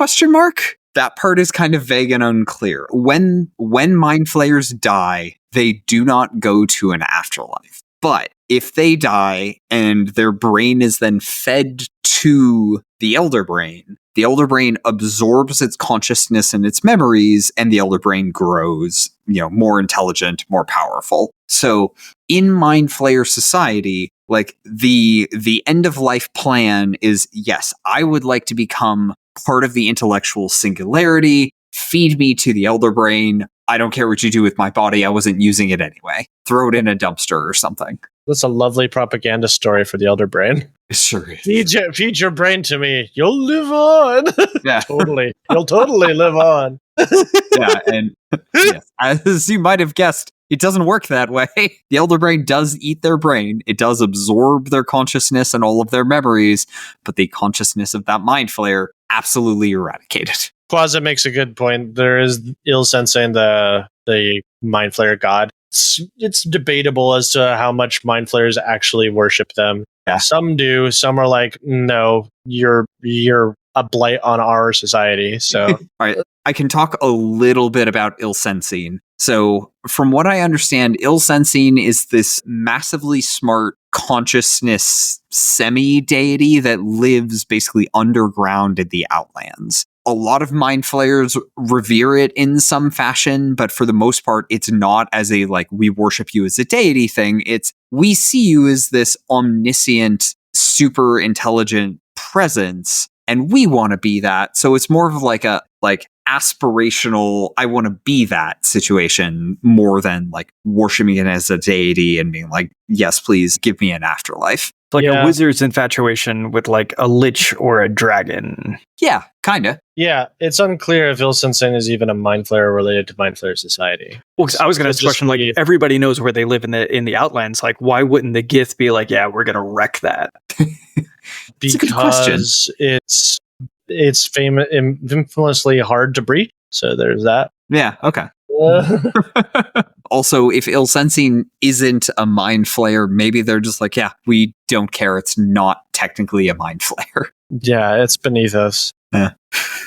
S1: That part is kind of vague and unclear. When Mindflayers die, they do not go to an afterlife. But if they die and their brain is then fed to the elder brain absorbs its consciousness and its memories, and the elder brain grows, more intelligent, more powerful. So in Mindflayer Society, like, the end of life plan is, yes, I would like to become part of the intellectual singularity. Feed me to the elder brain. I don't care what you do with my body. I wasn't using it anyway. Throw it in a dumpster or something.
S3: That's a lovely propaganda story for the elder brain.
S1: It sure is.
S3: Feed your brain to me. You'll live on.
S1: Yeah.
S3: Totally. You'll totally live on.
S1: Yeah, and yes, as you might have guessed, it doesn't work that way. The elder brain does eat their brain. It does absorb their consciousness and all of their memories, but the consciousness of that Mindflayer absolutely eradicated.
S3: Quaza makes a good point. There is ill-sensing the Mindflayer god. It's debatable as to how much Mindflayers actually worship them.
S1: Yeah.
S3: Some do. Some are like, no, you're a blight on our society. So,
S1: all right, I can talk a little bit about ill-sensing. So, from what I understand, ill-sensing is this massively smart consciousness semi-deity that lives basically underground in the Outlands. A lot of Mindflayers revere it in some fashion, but for the most part, it's not as a, like, we worship you as a deity thing. It's, we see you as this omniscient, super intelligent presence, and we want to be that. So it's more of like a, aspirational, I want to be that situation, more than, like, worshiping it as a deity and being like, yes, please give me an afterlife.
S2: Like a wizard's infatuation with, like, a lich or a dragon.
S1: Yeah, kinda.
S3: Yeah, it's unclear if ill-sensing is even a Mindflayer related to Mindflayer Society.
S2: Well, I was going to ask a question, like, everybody knows where they live in the Outlands. Like, why wouldn't the Gith be like, yeah, we're going to wreck that?
S3: Because it's it's infamously hard to breed. So there's that.
S1: Yeah, okay. Also, if ill-sensing isn't a Mindflayer, maybe they're just like, yeah, we don't care. It's not technically a Mindflayer.
S3: Yeah, it's beneath us.
S2: Well,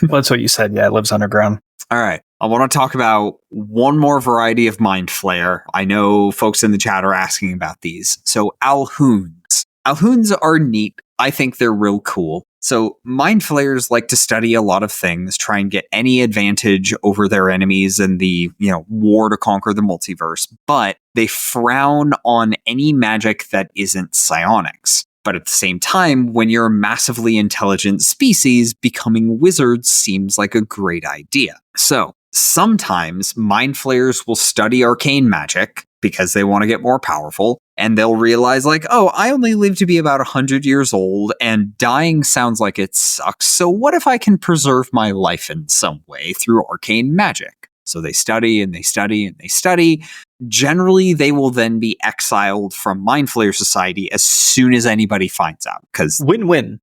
S2: that's what you said. Yeah, it lives underground.
S1: All right. I want to talk about one more variety of Mindflayer. I know folks in the chat are asking about these. So Alhoons. Alhoons are neat. I think they're real cool. So Mindflayers like to study a lot of things, try and get any advantage over their enemies in the, war to conquer the multiverse, but they frown on any magic that isn't psionics. But at the same time, when you're a massively intelligent species, becoming wizards seems like a great idea. So sometimes Mindflayers will study arcane magic because they want to get more powerful, and they'll realize like, oh, I only live to be about 100 years old, and dying sounds like it sucks, so what if I can preserve my life in some way through arcane magic? So they study and they study and they study. Generally, they will then be exiled from Mindflayer Society as soon as anybody finds out. Because
S2: win-win.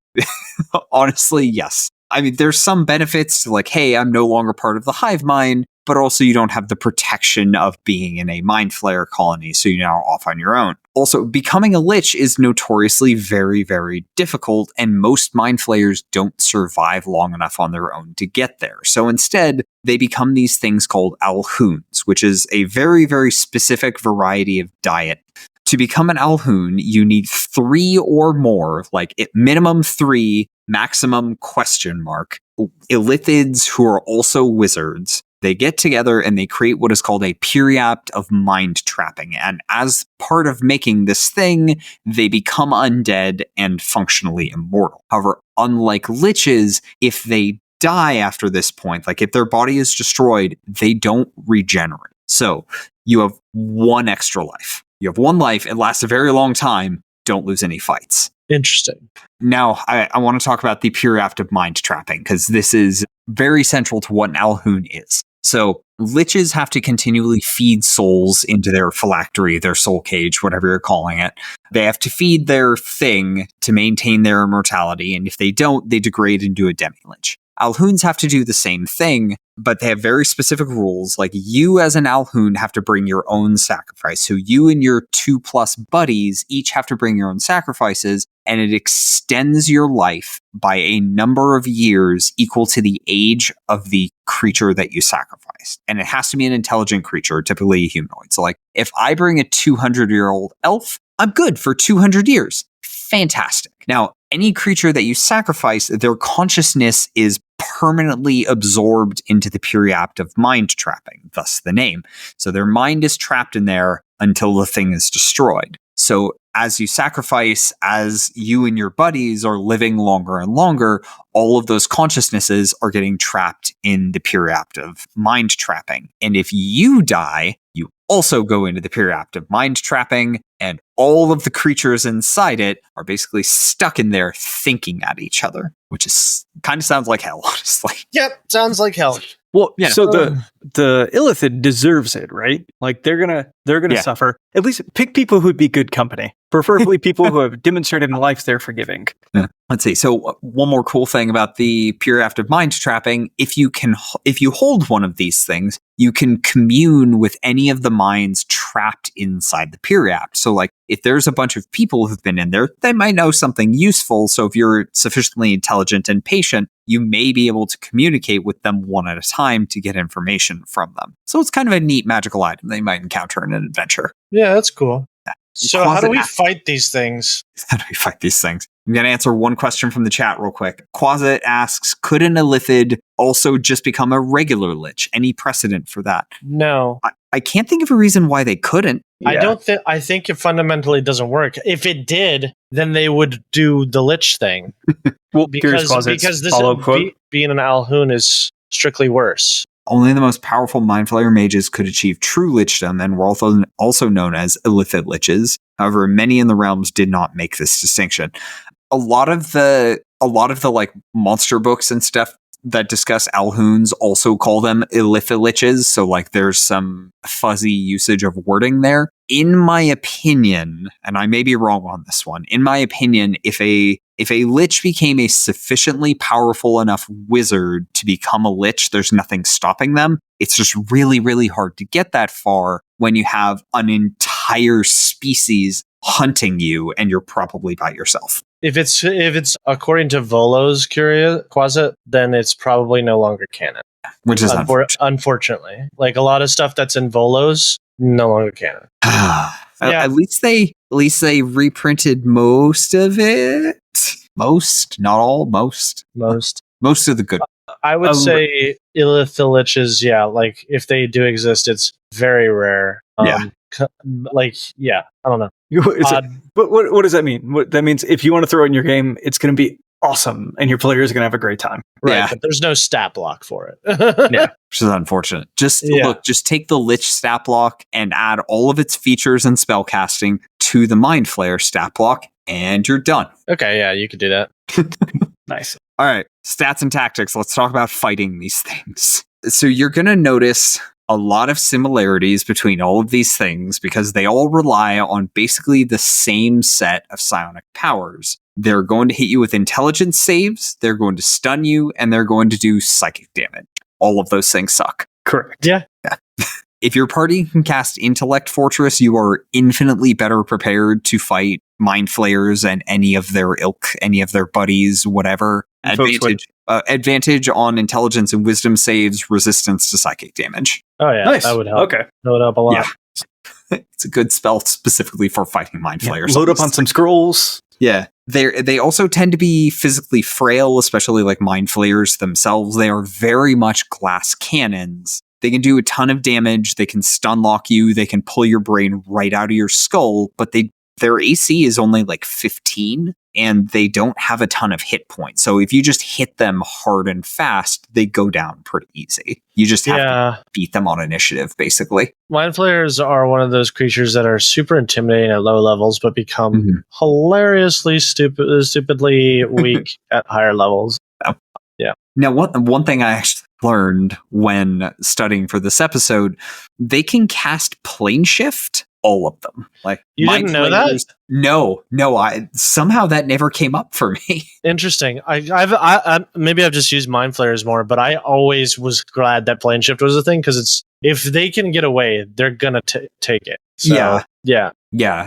S1: Honestly, yes. I mean, there's some benefits to like, hey, I'm no longer part of the hive mind, but also you don't have the protection of being in a Mindflayer colony, so you're now off on your own. Also, becoming a lich is notoriously very, very difficult, and most Mindflayers don't survive long enough on their own to get there. So instead, they become these things called Alhoons, which is a very, very specific variety of diet. To become an Alhoon, you need 3 or more, like minimum 3, maximum ? Illithids who are also wizards. They get together and they create what is called a periapt of mind trapping. And as part of making this thing, they become undead and functionally immortal. However, unlike liches, if they die after this point, like if their body is destroyed, they don't regenerate. So you have 1 extra life. You have 1 life. It lasts a very long time. Don't lose any fights.
S3: Interesting.
S1: Now, I want to talk about the periapt of mind trapping, because this is very central to what an Alhoon is. So liches have to continually feed souls into their phylactery, their soul cage, whatever you're calling it. They have to feed their thing to maintain their immortality, and if they don't, they degrade into a demi-lich. Alhoons have to do the same thing, but they have very specific rules. Like, you as an Alhoon have to bring your own sacrifice. So you and your 2+ buddies each have to bring your own sacrifices, and it extends your life by a number of years equal to the age of the creature that you sacrificed. And it has to be an intelligent creature, typically a humanoid. So like, if I bring a 200-year-old elf, I'm good for 200 years. Fantastic. Now, any creature that you sacrifice, their consciousness is permanently absorbed into the periapt of mind trapping, thus the name. So their mind is trapped in there until the thing is destroyed. So as you sacrifice, as you and your buddies are living longer and longer, all of those consciousnesses are getting trapped in the periapt of mind trapping. And if you die, you also go into the periapt of mind trapping, and all of the creatures inside it are basically stuck in there thinking at each other, which is kind of sounds like hell, honestly.
S3: Yep, sounds like hell.
S2: Well, yeah. So the Illithid deserves it, right? Like they're gonna suffer. At least pick people who'd be good company, preferably people who have demonstrated in life they're forgiving.
S1: Yeah. Let's see. So one more cool thing about the periapt of mind trapping: if you hold one of these things, you can commune with any of the minds trapped inside the periapt. So like, if there's a bunch of people who've been in there, they might know something useful. So if you're sufficiently intelligent and patient, you may be able to communicate with them one at a time to get information from them. So it's kind of a neat magical item they might encounter in an adventure.
S3: Yeah, that's cool. So how do we fight these things?
S1: How do we fight these things? I'm going to answer one question from the chat real quick. Quasit asks, could an Illithid also just become a regular lich? Any precedent for that?
S3: No.
S1: I can't think of a reason why they couldn't.
S3: Yeah. I think it fundamentally doesn't work. If it did, then they would do the lich thing.
S2: Well,
S3: because being an Alhoon is strictly worse.
S1: Only the most powerful Mindflayer mages could achieve true lichdom and were also known as Illithid liches. However, many in the realms did not make this distinction. A lot of the like monster books and stuff that discuss Alhoons also call them Illithid liches. So like there's some fuzzy usage of wording there. In my opinion, and I may be wrong on this one, in my opinion, if a If a lich became a sufficiently powerful enough wizard to become a lich, there's nothing stopping them. It's just really, really hard to get that far when you have an entire species hunting you and you're probably by yourself.
S3: If it's according to Volo's Quasit, then it's probably no longer canon.
S1: Which is
S3: unfortunately. Like a lot of stuff that's in Volo's, no longer canon.
S1: At least they reprinted most of it. Most, not all, most of the good.
S3: I would say Ulithaliches, like if they do exist, it's very rare. I don't know.
S2: But what does that mean? That means if you want to throw it in your game, it's going to be awesome, and your players are going to have a great time.
S3: Right, but there's no stat block for it.
S1: Which is unfortunate. Just take the Lich stat block and add all of its features and spellcasting to the Mindflayer stat block, and you're done.
S3: Okay, yeah, you could do that.
S2: Nice.
S1: All right, stats and tactics. Let's talk about fighting these things. So you're going to notice a lot of similarities between all of these things because they all rely on basically the same set of psionic powers. They're going to hit you with intelligence saves, they're going to stun you, and they're going to do psychic damage. All of those things suck.
S2: Correct.
S3: Yeah.
S1: If your party can cast Intellect Fortress, you are infinitely better prepared to fight Mindflayers and any of their ilk, any of their buddies, whatever. Advantage on intelligence and wisdom saves, resistance to psychic damage.
S3: Oh yeah, nice. That would help.
S2: Okay.
S3: That would help a lot.
S1: Yeah. It's a good spell specifically for fighting Mindflayers.
S2: Yeah, load up on some scrolls.
S1: Yeah. They also tend to be physically frail, especially like Mindflayers themselves. They are very much glass cannons. They can do a ton of damage. They can stun lock you. They can pull your brain right out of your skull, but their AC is only like 15 and they don't have a ton of hit points. So if you just hit them hard and fast, they go down pretty easy. You just have to beat them on initiative, basically.
S3: Mindflayers are one of those creatures that are super intimidating at low levels, but become hilariously stupidly weak at higher levels. Yeah.
S1: Now, one thing I actually learned when studying for this episode, they can cast plane shift. All of them. Like
S3: you didn't know that?
S1: No. Somehow that never came up for me.
S3: Interesting. I maybe I've just used Mindflayers more, but I always was glad that plane shift was a thing because it's if they can get away, they're gonna take it. So, yeah,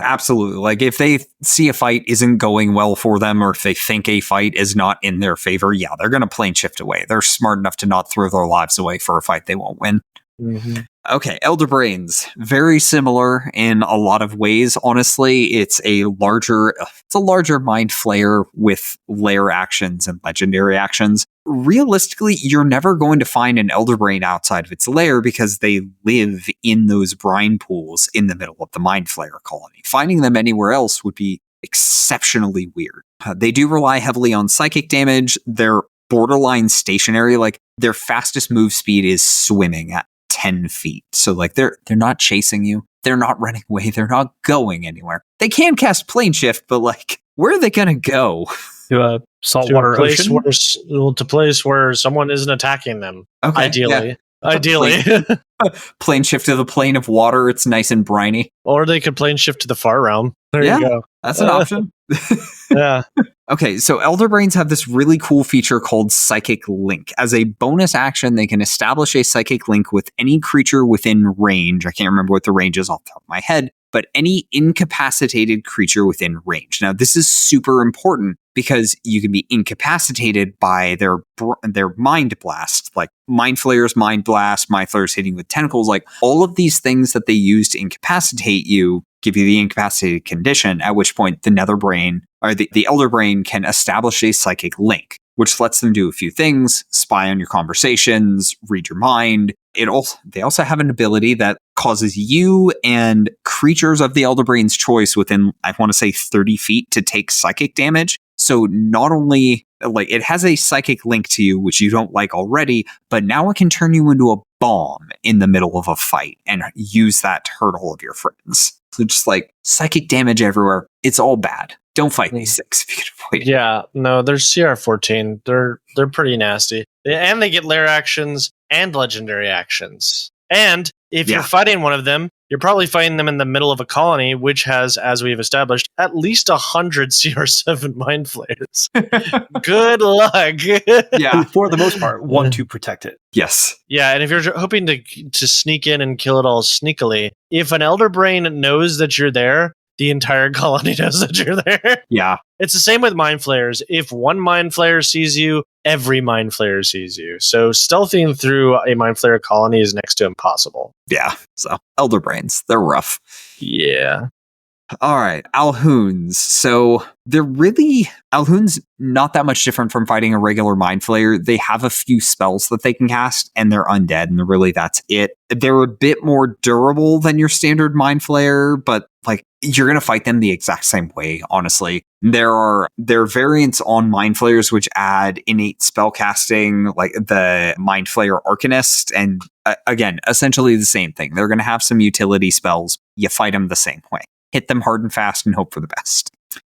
S1: absolutely. Like if they see a fight isn't going well for them, or if they think a fight is not in their favor, they're gonna plane shift away. They're smart enough to not throw their lives away for a fight they won't win.
S3: Mm-hmm.
S1: Okay, Elder Brains, very similar in a lot of ways. Honestly, it's a larger Mindflayer with lair actions and legendary actions. Realistically, you're never going to find an Elder Brain outside of its lair because they live in those brine pools in the middle of the Mindflayer colony. Finding them anywhere else would be exceptionally weird. They do rely heavily on psychic damage. They're borderline stationary. Like their fastest move speed is swimming at 10 feet. So like they're not chasing you. They're not running away. They're not going anywhere. They can cast plane shift, but like where are they going to go?
S2: To a saltwater ocean?
S3: To a place where someone isn't attacking them. Okay, ideally.
S1: Plane shift to the plane of water. It's nice and briny.
S3: Or they could plane shift to the far realm. There you go.
S1: That's an option.
S3: Yeah.
S1: Okay, so Elder Brains have this really cool feature called Psychic Link. As a bonus action, they can establish a Psychic Link with any creature within range. I can't remember what the range is off the top of my head, but any incapacitated creature within range. Now, this is super important because you can be incapacitated by their Mind Blast, like Mindflayer's Mind Blast, Mindflayer's hitting with tentacles, like all of these things that they use to incapacitate you give you the incapacitated condition, at which point the Nether Brain or the Elder Brain can establish a psychic link, which lets them do a few things: spy on your conversations, read your mind. They also have an ability that causes you and creatures of the Elder Brain's choice within, I want to say 30 feet to take psychic damage. So not only like it has a psychic link to you, which you don't like already, but now it can turn you into a bomb in the middle of a fight and use that to hurt all of your friends. So just like psychic damage everywhere. It's all bad. Don't fight these things if you can avoid it.
S3: Yeah, no, they're CR14. They're pretty nasty. And they get lair actions and legendary actions. And if you're fighting one of them, you're probably fighting them in the middle of a colony, which has, as we've established, at least 100 CR7 Mindflayers. Good luck.
S2: Who, for the most part, want to protect it.
S1: Yes.
S3: Yeah, and if you're hoping to sneak in and kill it all sneakily, if an Elder Brain knows that you're there, the entire colony knows that you're there.
S1: Yeah.
S3: It's the same with Mindflayers. If one Mindflayer sees you, every Mindflayer sees you. So stealthing through a Mindflayer colony is next to impossible.
S1: Yeah. So Elder Brains, they're rough.
S3: Yeah.
S1: All right, Alhoons. So Alhoon's not that much different from fighting a regular Mindflayer. They have a few spells that they can cast, and they're undead, and really that's it. They're a bit more durable than your standard Mindflayer, but like you're gonna fight them the exact same way, honestly. There are variants on Mindflayers which add innate spellcasting, like the Mindflayer Arcanist, and again, essentially the same thing. They're gonna have some utility spells. You fight them the same way. Hit them hard and fast and hope for the best.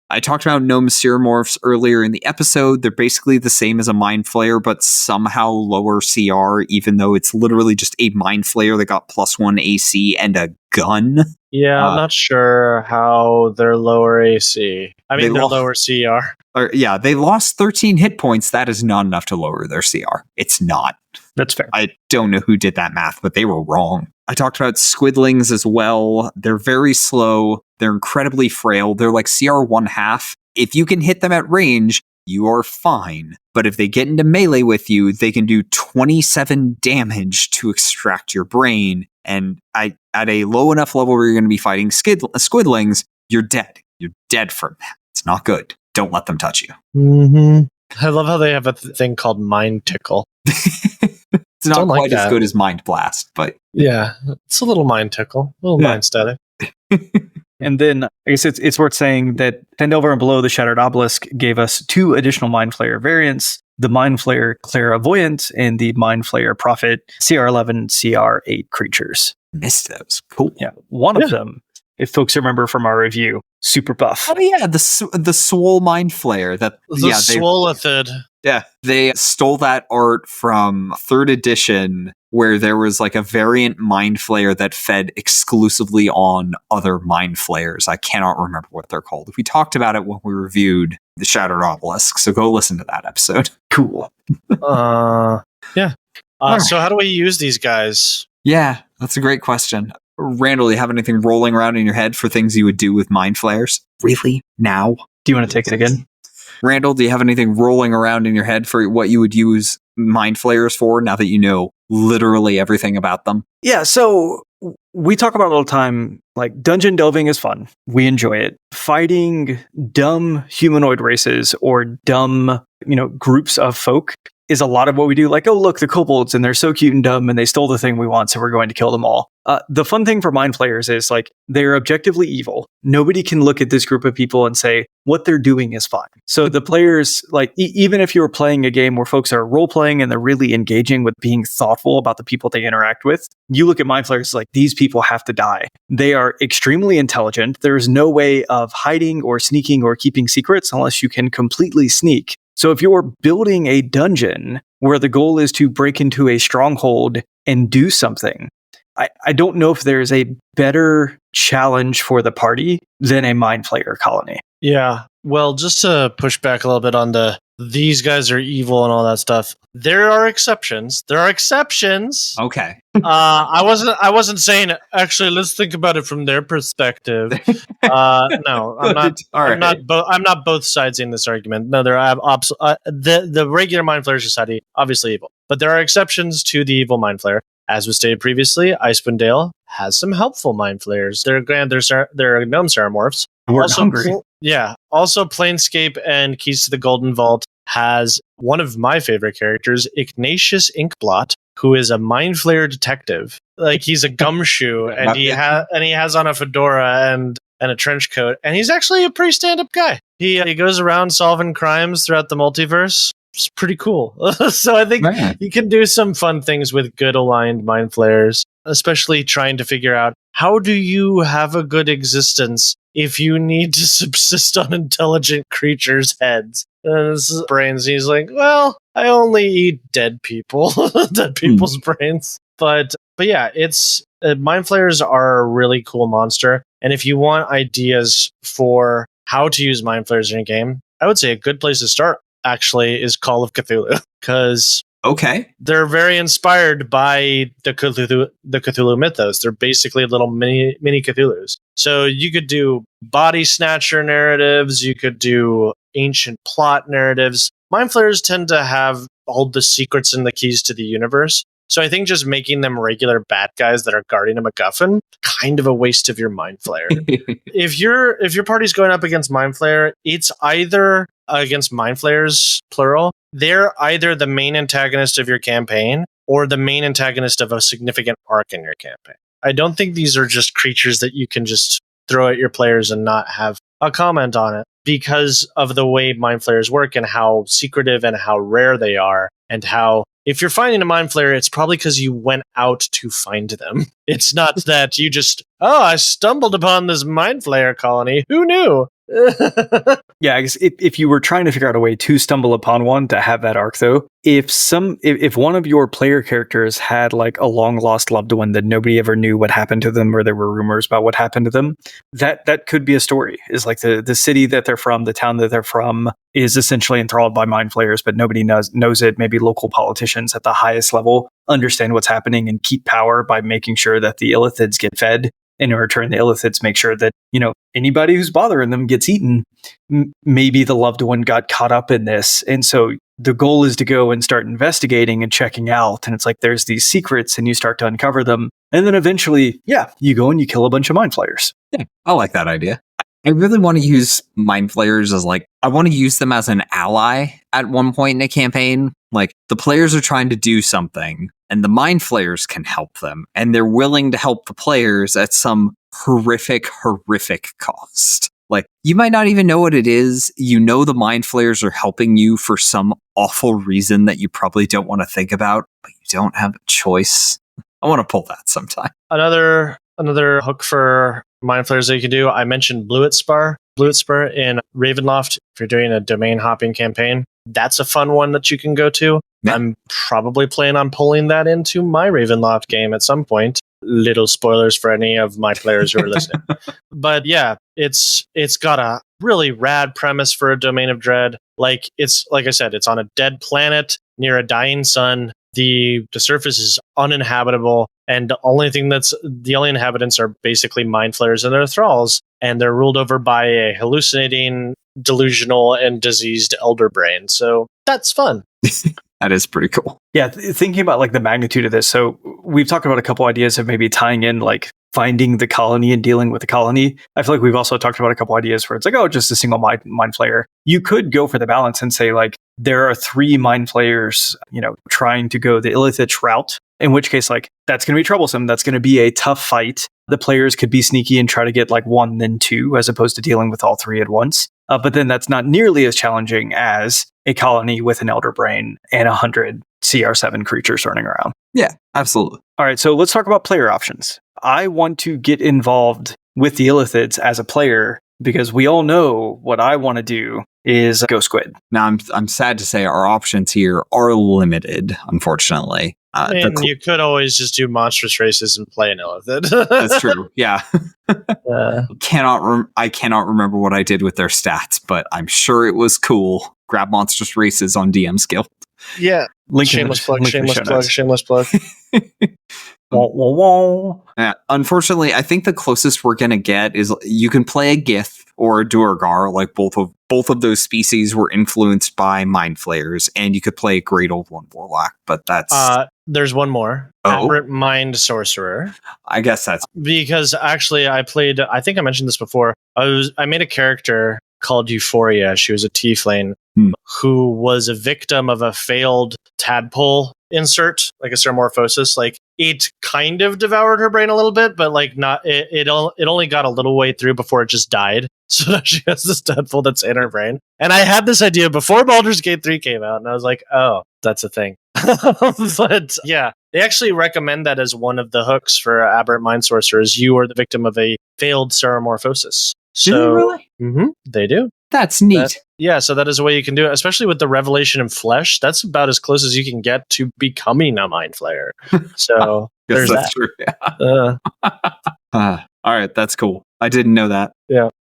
S1: I talked about gnome seromorphs earlier in the episode. They're basically the same as a Mindflayer, but somehow lower CR, even though it's literally just a Mindflayer that got +1 AC and a gun.
S3: Yeah, I'm not sure how they're lower AC. I mean, they're lower CR.
S1: They lost 13 hit points. That is not enough to lower their CR. It's not.
S2: That's fair.
S1: I don't know who did that math, but they were wrong. I talked about squidlings as well. They're very slow. They're incredibly frail. They're like CR 1/2. If you can hit them at range, you are fine. But if they get into melee with you, they can do 27 damage to extract your brain. And at a low enough level where you're going to be fighting squidlings, you're dead. You're dead from that. It's not good. Don't let them touch you.
S3: Mm-hmm. I love how they have a thing called Mind Tickle.
S1: It's not quite as good as Mind Blast, but...
S3: Yeah, it's a little Mind Tickle. A little Mind Static.
S2: And then, I guess it's worth saying that Phandelver and Below the Shattered Obelisk gave us 2 additional Mindflayer variants, the Mindflayer Clairvoyant and the Mindflayer Prophet CR11, CR8 creatures.
S1: Missed those. Cool.
S2: Yeah, one of them, if folks remember from our review, super buff.
S1: Oh yeah, the Swole Mindflayer.
S3: Swolithid.
S1: Yeah, they stole that art from 3rd edition, where there was like a variant Mindflayer that fed exclusively on other Mindflayers. I cannot remember what they're called. We talked about it when we reviewed the Shattered Obelisk, so go listen to that episode. Cool.
S3: Yeah. So how do we use these guys?
S1: Yeah, that's a great question. Randall, do you have anything rolling around in your head for things you would do with Mindflayers? Really? Now?
S2: Do you want to take it again?
S1: Randall, do you have anything rolling around in your head for what you would use Mindflayers for now that you know literally everything about them?
S2: Yeah, so we talk about it all the time, like dungeon delving is fun. We enjoy it. Fighting dumb humanoid races or dumb, groups of folk is a lot of what we do. Like, oh, look, the kobolds, and they're so cute and dumb, and they stole the thing we want, so we're going to kill them all. The fun thing for Mindflayers is, like, they're objectively evil. Nobody can look at this group of people and say, what they're doing is fine. So the players, like, even if you're playing a game where folks are role-playing and they're really engaging with being thoughtful about the people they interact with, you look at Mindflayers like, these people have to die. They are extremely intelligent. There's no way of hiding or sneaking or keeping secrets unless you can completely sneak. So if you're building a dungeon where the goal is to break into a stronghold and do something, I don't know if there's a better challenge for the party than a Mindflayer colony.
S3: Yeah. Well, just to push back a little bit on these guys are evil and all that stuff. There are exceptions.
S1: Okay.
S3: I wasn't saying actually. Let's think about it from their perspective. No, I'm not. I'm not both sides in this argument. No, there are the regular Mindflayer society obviously evil, but there are exceptions to the evil Mindflayer. As was stated previously, Icewind Dale has some helpful Mindflayers. They're gnome seromorphs.
S2: We're hungry.
S3: Also, Planescape and Keys to the Golden Vault has one of my favorite characters, Ignatius Inkblot, who is a Mindflayer detective. Like, he's a gumshoe, and he has on a fedora and a trench coat, and he's actually a pretty stand-up guy. He goes around solving crimes throughout the multiverse. It's pretty cool. So I think you can do some fun things with good aligned Mindflayers, especially trying to figure out how do you have a good existence if you need to subsist on intelligent creatures' heads. His brains, he's like, well, I only eat dead people, dead people's brains. But yeah, it's Mindflayers are a really cool monster. And if you want ideas for how to use Mindflayers in a game, I would say a good place to start actually is Call of Cthulhu, because they're very inspired by the Cthulhu mythos. They're basically little mini Cthulhus. So you could do body snatcher narratives, you could do ancient plot narratives. Mindflayers tend to have all the secrets and the keys to the universe. So I think just making them regular bad guys that are guarding a MacGuffin, kind of a waste of your Mindflayer. If your party's going up against Mindflayer, it's either against Mindflayers, plural, they're either the main antagonist of your campaign or the main antagonist of a significant arc in your campaign. I don't think these are just creatures that you can just throw at your players and not have a comment on it, because of the way Mindflayers work and how secretive and how rare they are, and how if you're finding a Mindflayer, it's probably because you went out to find them. It's not that you just, I stumbled upon this Mindflayer colony. Who knew?
S2: Yeah, I guess if you were trying to figure out a way to stumble upon one to have that arc, though, if one of your player characters had like a long lost loved one that nobody ever knew what happened to them, or there were rumors about what happened to them, that could be a story. Is like the city that they're from, the town that they're from, is essentially enthralled by Mindflayers, but nobody knows it. Maybe local politicians at the highest level understand what's happening and keep power by making sure that the Illithids get fed. In return, the Illithids make sure that, anybody who's bothering them gets eaten. Maybe the loved one got caught up in this. And so the goal is to go and start investigating and checking out. And it's like there's these secrets and you start to uncover them. And then eventually, you go and you kill a bunch of Mindflayers.
S1: Yeah, I like that idea. I really want to use Mindflayers as I want to use them as an ally at one point in a campaign. Like, the players are trying to do something and the Mindflayers can help them, and they're willing to help the players at some horrific cost. Like, you might not even know what it is. The Mindflayers are helping you for some awful reason that you probably don't want to think about, but you don't have a choice. I want to pull that sometime.
S3: Another hook for Mindflayers that you can do, I mentioned Bluetspur in Ravenloft. If you're doing a domain hopping campaign, that's a fun one that you can go to. Yeah. I'm probably planning on pulling that into my Ravenloft game at some point. Little spoilers for any of my players who are listening. But yeah, it's got a really rad premise for a domain of dread. Like I said, it's on a dead planet near a dying sun. The surface is uninhabitable, and the only inhabitants are basically Mindflayers and their thralls, and they're ruled over by a hallucinating, delusional, and diseased elder brain. So that's fun.
S1: That is pretty cool.
S2: Yeah, thinking about like the magnitude of this. So we've talked about a couple ideas of maybe tying in like finding the colony and dealing with the colony. I feel like we've also talked about a couple ideas where it's like, just a single Mindflayer. You could go for the balance and say like, there are 3 Mindflayers, trying to go the Illithid route, in which case, like, that's going to be troublesome. That's going to be a tough fight. The players could be sneaky and try to get like 1, then 2, as opposed to dealing with all 3 at once. But then that's not nearly as challenging as a colony with an elder brain and 100 CR7 creatures running around.
S1: Yeah, absolutely.
S2: All right, so let's talk about player options. I want to get involved with the Illithids as a player because we all know what I want to do is go squid.
S1: Now, I'm sad to say our options here are limited, unfortunately.
S3: You could always just do monstrous races and play an Illithid.
S1: That's true. Yeah. I cannot remember what I did with their stats, but I'm sure it was cool. Grab monstrous races on DM's Guild.
S3: Yeah. Shameless plug.
S1: Yeah, unfortunately, I think the closest we're going to get is you can play a Gith or a Duergar. Like both of those species were influenced by Mindflayers, and you could play a Great Old One Warlock, but that's...
S3: there's one more. Aberrant Mind Sorcerer.
S1: I guess that's...
S3: Because actually I think I mentioned this before. I made a character called Euphoria. She was a tiefling who was a victim of a failed tadpole insert, like a seromorphosis. Like, it kind of devoured her brain a little bit, but like not. It only got a little way through before it just died. So now she has this tadpole that's in her brain. And I had this idea before Baldur's Gate 3 came out, and I was like, oh, that's a thing. But yeah, they actually recommend that as one of the hooks for Aberrant Mind Sorcerers. You are the victim of a failed seromorphosis. So,
S1: do they really?
S3: Mm-hmm, they do.
S1: That's neat.
S3: So that is a way you can do it, especially with the Revelation in Flesh. That's about as close as you can get to becoming a Mindflayer. So There's
S1: that's
S3: that.
S1: true. Yeah. All right, that's cool. I didn't know that.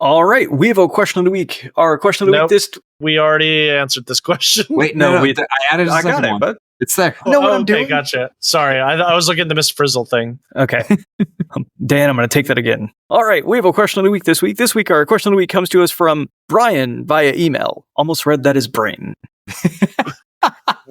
S2: All right, we have a question of the week. Our question of the
S3: Nope.
S2: week this...
S3: We already answered this question.
S1: Wait,
S2: No,
S1: no,
S2: we-
S1: I added a
S2: I
S1: second
S2: got it,
S1: one.
S2: but...
S1: It's there.
S2: know what I'm
S3: okay,
S2: doing?
S3: Gotcha. Sorry, I was looking at the Miss Frizzle thing.
S2: Okay. Dan, I'm going to take that again. All right, we have a question of the week this week. This week, our question of the week comes to us from Brian via email. Almost read that as brain.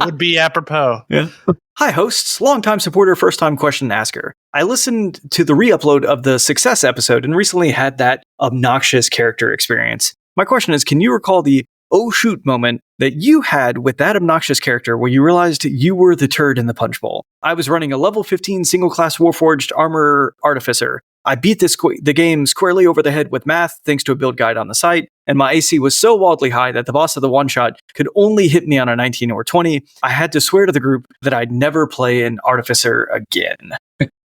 S3: Would be apropos.
S2: Yeah. Hi, hosts. Longtime supporter, first-time question asker. I listened to the re-upload of the Success episode and recently had that obnoxious character experience. My question is, can you recall the oh shoot moment that you had with that obnoxious character where you realized you were the turd in the punch bowl? I was running a level 15 single-class Warforged Armor Artificer. I beat the game squarely over the head with math thanks to a build guide on the site, and my AC was so wildly high that the boss of the one-shot could only hit me on a 19 or 20. I had to swear to the group that I'd never play an Artificer again.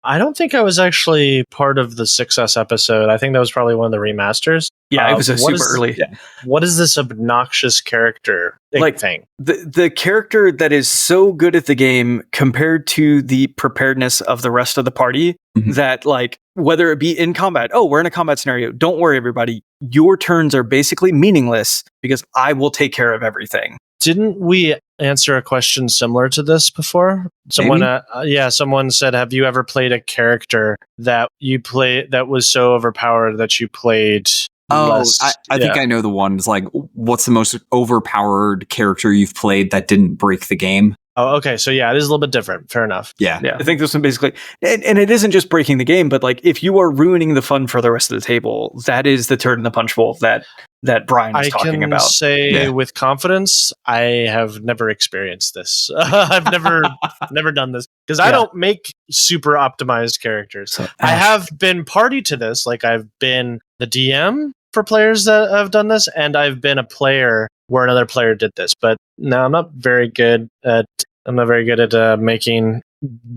S3: I don't think I was actually part of the Success episode. I think that was probably one of the remasters.
S2: Yeah, it was a
S3: what
S2: super
S3: is-
S2: early.
S3: What is this obnoxious character thing?
S2: The character that is so good at the game compared to the preparedness of the rest of the party that, like, whether it be in combat, oh, we're in a combat scenario, don't worry, everybody. Your turns are basically meaningless because I will take care of everything.
S3: Didn't we answer a question similar to this before? Someone, someone said, "Have you ever played a character that was so overpowered that you played?"
S1: I think I know the one. It's like, what's the most overpowered character you've played that didn't break the game?
S3: Oh, okay. So yeah, it is a little bit different. Fair enough.
S1: Yeah.
S2: I think this one basically, and it isn't just breaking the game, but like if you are ruining the fun for the rest of the table, that is the turd in the punch bowl that Brian was talking about.
S3: I can say with confidence, I have never experienced this. I've never done this because I don't make super optimized characters.
S2: So,
S3: I have been party to this. Like I've been the DM for players that have done this, and I've been a player where another player did this. But no, I'm not very good at making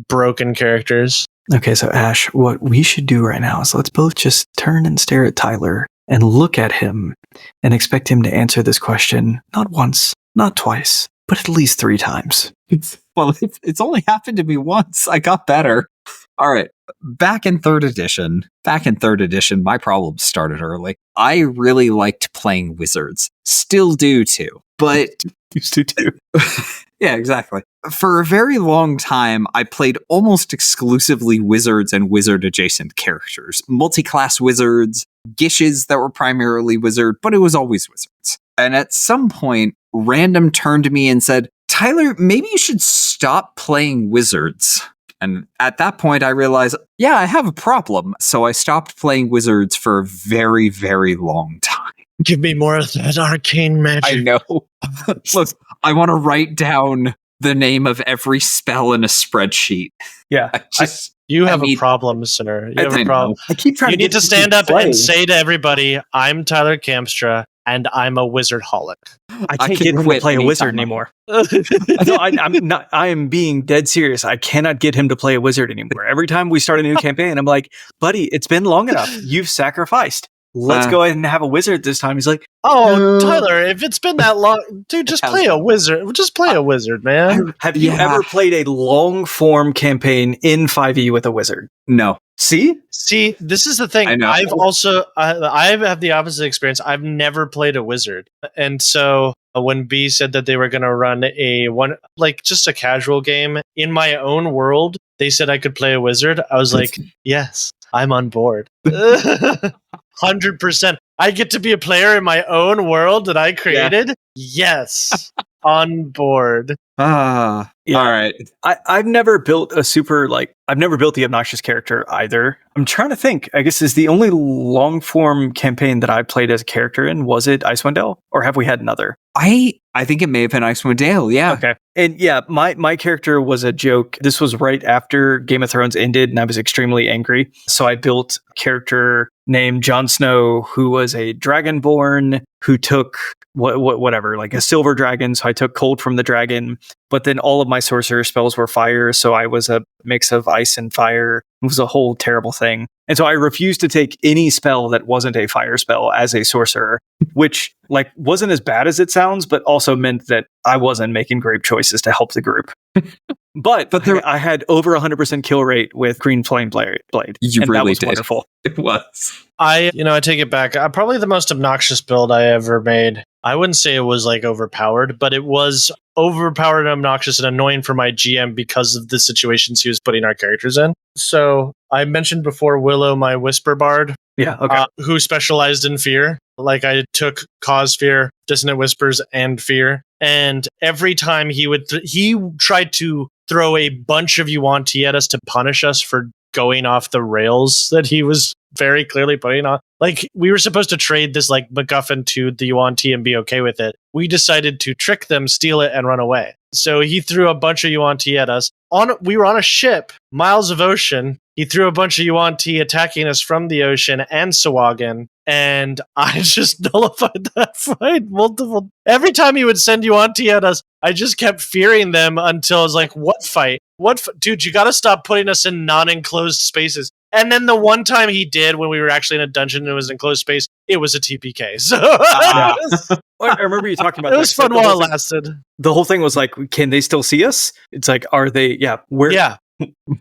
S3: broken characters.
S2: Okay, so Ash, what we should do right now is let's both just turn and stare at Tyler and look at him and expect him to answer this question not once, not twice, but at least 3 times.
S1: Well, it's only happened to me once. I got better. All right. Back in third edition, my problems started early. I really liked playing wizards. Still do too. But
S2: Used to do.
S1: yeah, exactly. For a very long time, I played almost exclusively wizards and wizard-adjacent characters. Multi-class wizards, gishes that were primarily wizard, but it was always wizards. And at some point, random turned to me and said, Tyler, maybe you should stop playing wizards. And at that point, I realized, yeah, I have a problem. So I stopped playing wizards for a very, very long time.
S3: Give me more of that arcane magic.
S1: I know. Look, I want to write down the name of every spell in a spreadsheet.
S2: Yeah.
S3: You have a problem, listener. You have a problem.
S2: I keep trying
S3: You
S2: to
S3: need to stand up and say to everybody, I'm Tyler Kamstra, and I'm a wizard holic.
S2: I can't get him to play a wizard anymore. No, I'm not. I am being dead serious. I cannot get him to play a wizard anymore. Every time we start a new campaign, I'm like, buddy, it's been long enough. You've sacrificed. Let's go ahead and have a wizard this time. He's like,
S3: oh, Tyler, if it's been that long, dude, just play a wizard. Just play a wizard, man.
S2: Have you ever played a long form campaign in 5e with a wizard?
S1: No.
S3: See, this is the thing.
S1: I know.
S3: I've also, I've had the opposite experience. I've never played a wizard. And so when B said that they were going to run just a casual game in my own world, they said I could play a wizard. I was like, yes, I'm on board. 100%. I get to be a player in my own world that I created. Yeah. Yes. On board.
S1: All right.
S2: I've never built I've never built the obnoxious character either. I'm trying to think. I guess is the only long form campaign that I played as a character in. Was it Icewind Dale, or have we had another?
S1: I think it may have been Icewind Dale. Yeah.
S2: Okay. And yeah, my character was a joke. This was right after Game of Thrones ended, and I was extremely angry. So I built a character named Jon Snow, who was a dragonborn who took whatever, like a silver dragon. So I took cold from the dragon, but then all of my sorcerer spells were fire. So I was a mix of ice and fire. It was a whole terrible thing. And so I refused to take any spell that wasn't a fire spell as a sorcerer, which wasn't as bad as it sounds, but also meant that I wasn't making great choices to help the group. But I had over 100% kill rate with Green Flame Blade.
S1: You
S2: and
S1: really
S2: that was
S1: did.
S2: wonderful.
S1: It was.
S3: I take it back. Probably the most obnoxious build I ever made. I wouldn't say it was like overpowered, but it was overpowered and obnoxious and annoying for my GM because of the situations he was putting our characters in. So I mentioned before Willow, my Whisper Bard.
S2: Yeah, okay.
S3: Who specialized in fear. Like I took Cause Fear, Dissonant Whispers, and Fear. And every time he would, he tried to throw a bunch of Yuan-Ti at us to punish us for going off the rails that he was very clearly putting on. Like we were supposed to trade this like MacGuffin to the Yuan-Ti and be okay with it. We decided to trick them, steal it, and run away. So he threw a bunch of Yuan-Ti at us. We were on a ship, miles of ocean. He threw a bunch of Yuan-Ti attacking us from the ocean and Sawagan, and I just nullified that fight multiple. Every time he would send Yuan-Ti at us, I just kept fearing them until I was like, what fight? Dude, you gotta stop putting us in non-enclosed spaces. And then the one time he did, when we were actually in a dungeon and it was an enclosed space, it was a TPK. So
S2: I remember you talking about
S3: it was fun while it lasted.
S2: The whole thing was like, can they still see us? It's like, are they? Yeah, where?
S3: Yeah.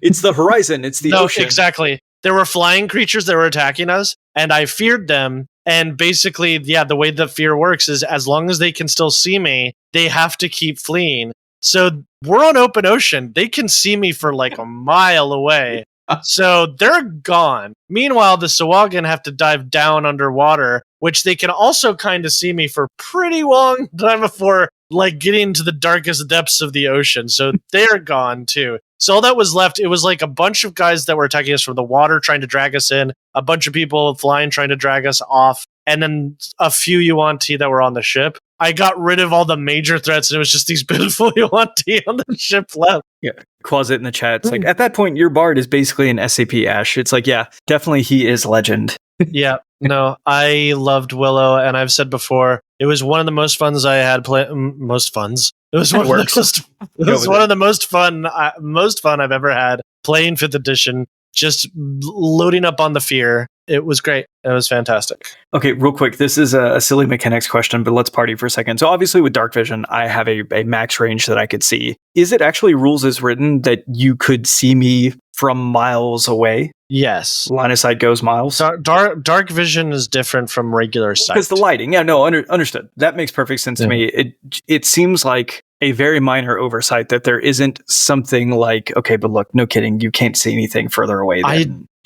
S2: It's the horizon. It's the ocean.
S3: Exactly. There were flying creatures that were attacking us, and I feared them. And basically, the way the fear works is as long as they can still see me, they have to keep fleeing. So we're on open ocean. They can see me for like a mile away. So they're gone. Meanwhile, the Sawagan have to dive down underwater, which they can also kind of see me for pretty long time before like getting to the darkest depths of the ocean. So they're gone too. So all that was left, it was like a bunch of guys that were attacking us from the water, trying to drag us in, a bunch of people flying, trying to drag us off, and then a few Yuan-Ti that were on the ship. I got rid of all the major threats, and it was just these pitiful Yuan-Ti on the ship left.
S2: Yeah, Quasit in the chat. It's like, at that point, your bard is basically an SAP Ash. It's like, yeah, definitely he is legend.
S3: Yeah, no, I loved Willow, and I've said before, it was one of the most funs I had most funs. It was one of the most fun I've ever had playing 5th edition, just loading up on the fear. It was great. It was fantastic.
S2: Okay, real quick. This is a silly mechanics question, but let's party for a second. So obviously with Dark Vision, I have a max range that I could see. Is it actually rules as written that you could see me from miles away?
S3: Yes.
S2: Line of sight goes miles?
S3: Dark Vision is different from regular sight.
S2: Because the lighting. Yeah, no, understood. That makes perfect sense to me. It seems like a very minor oversight that there isn't something like, okay, but look, no kidding, you can't see anything further away than... I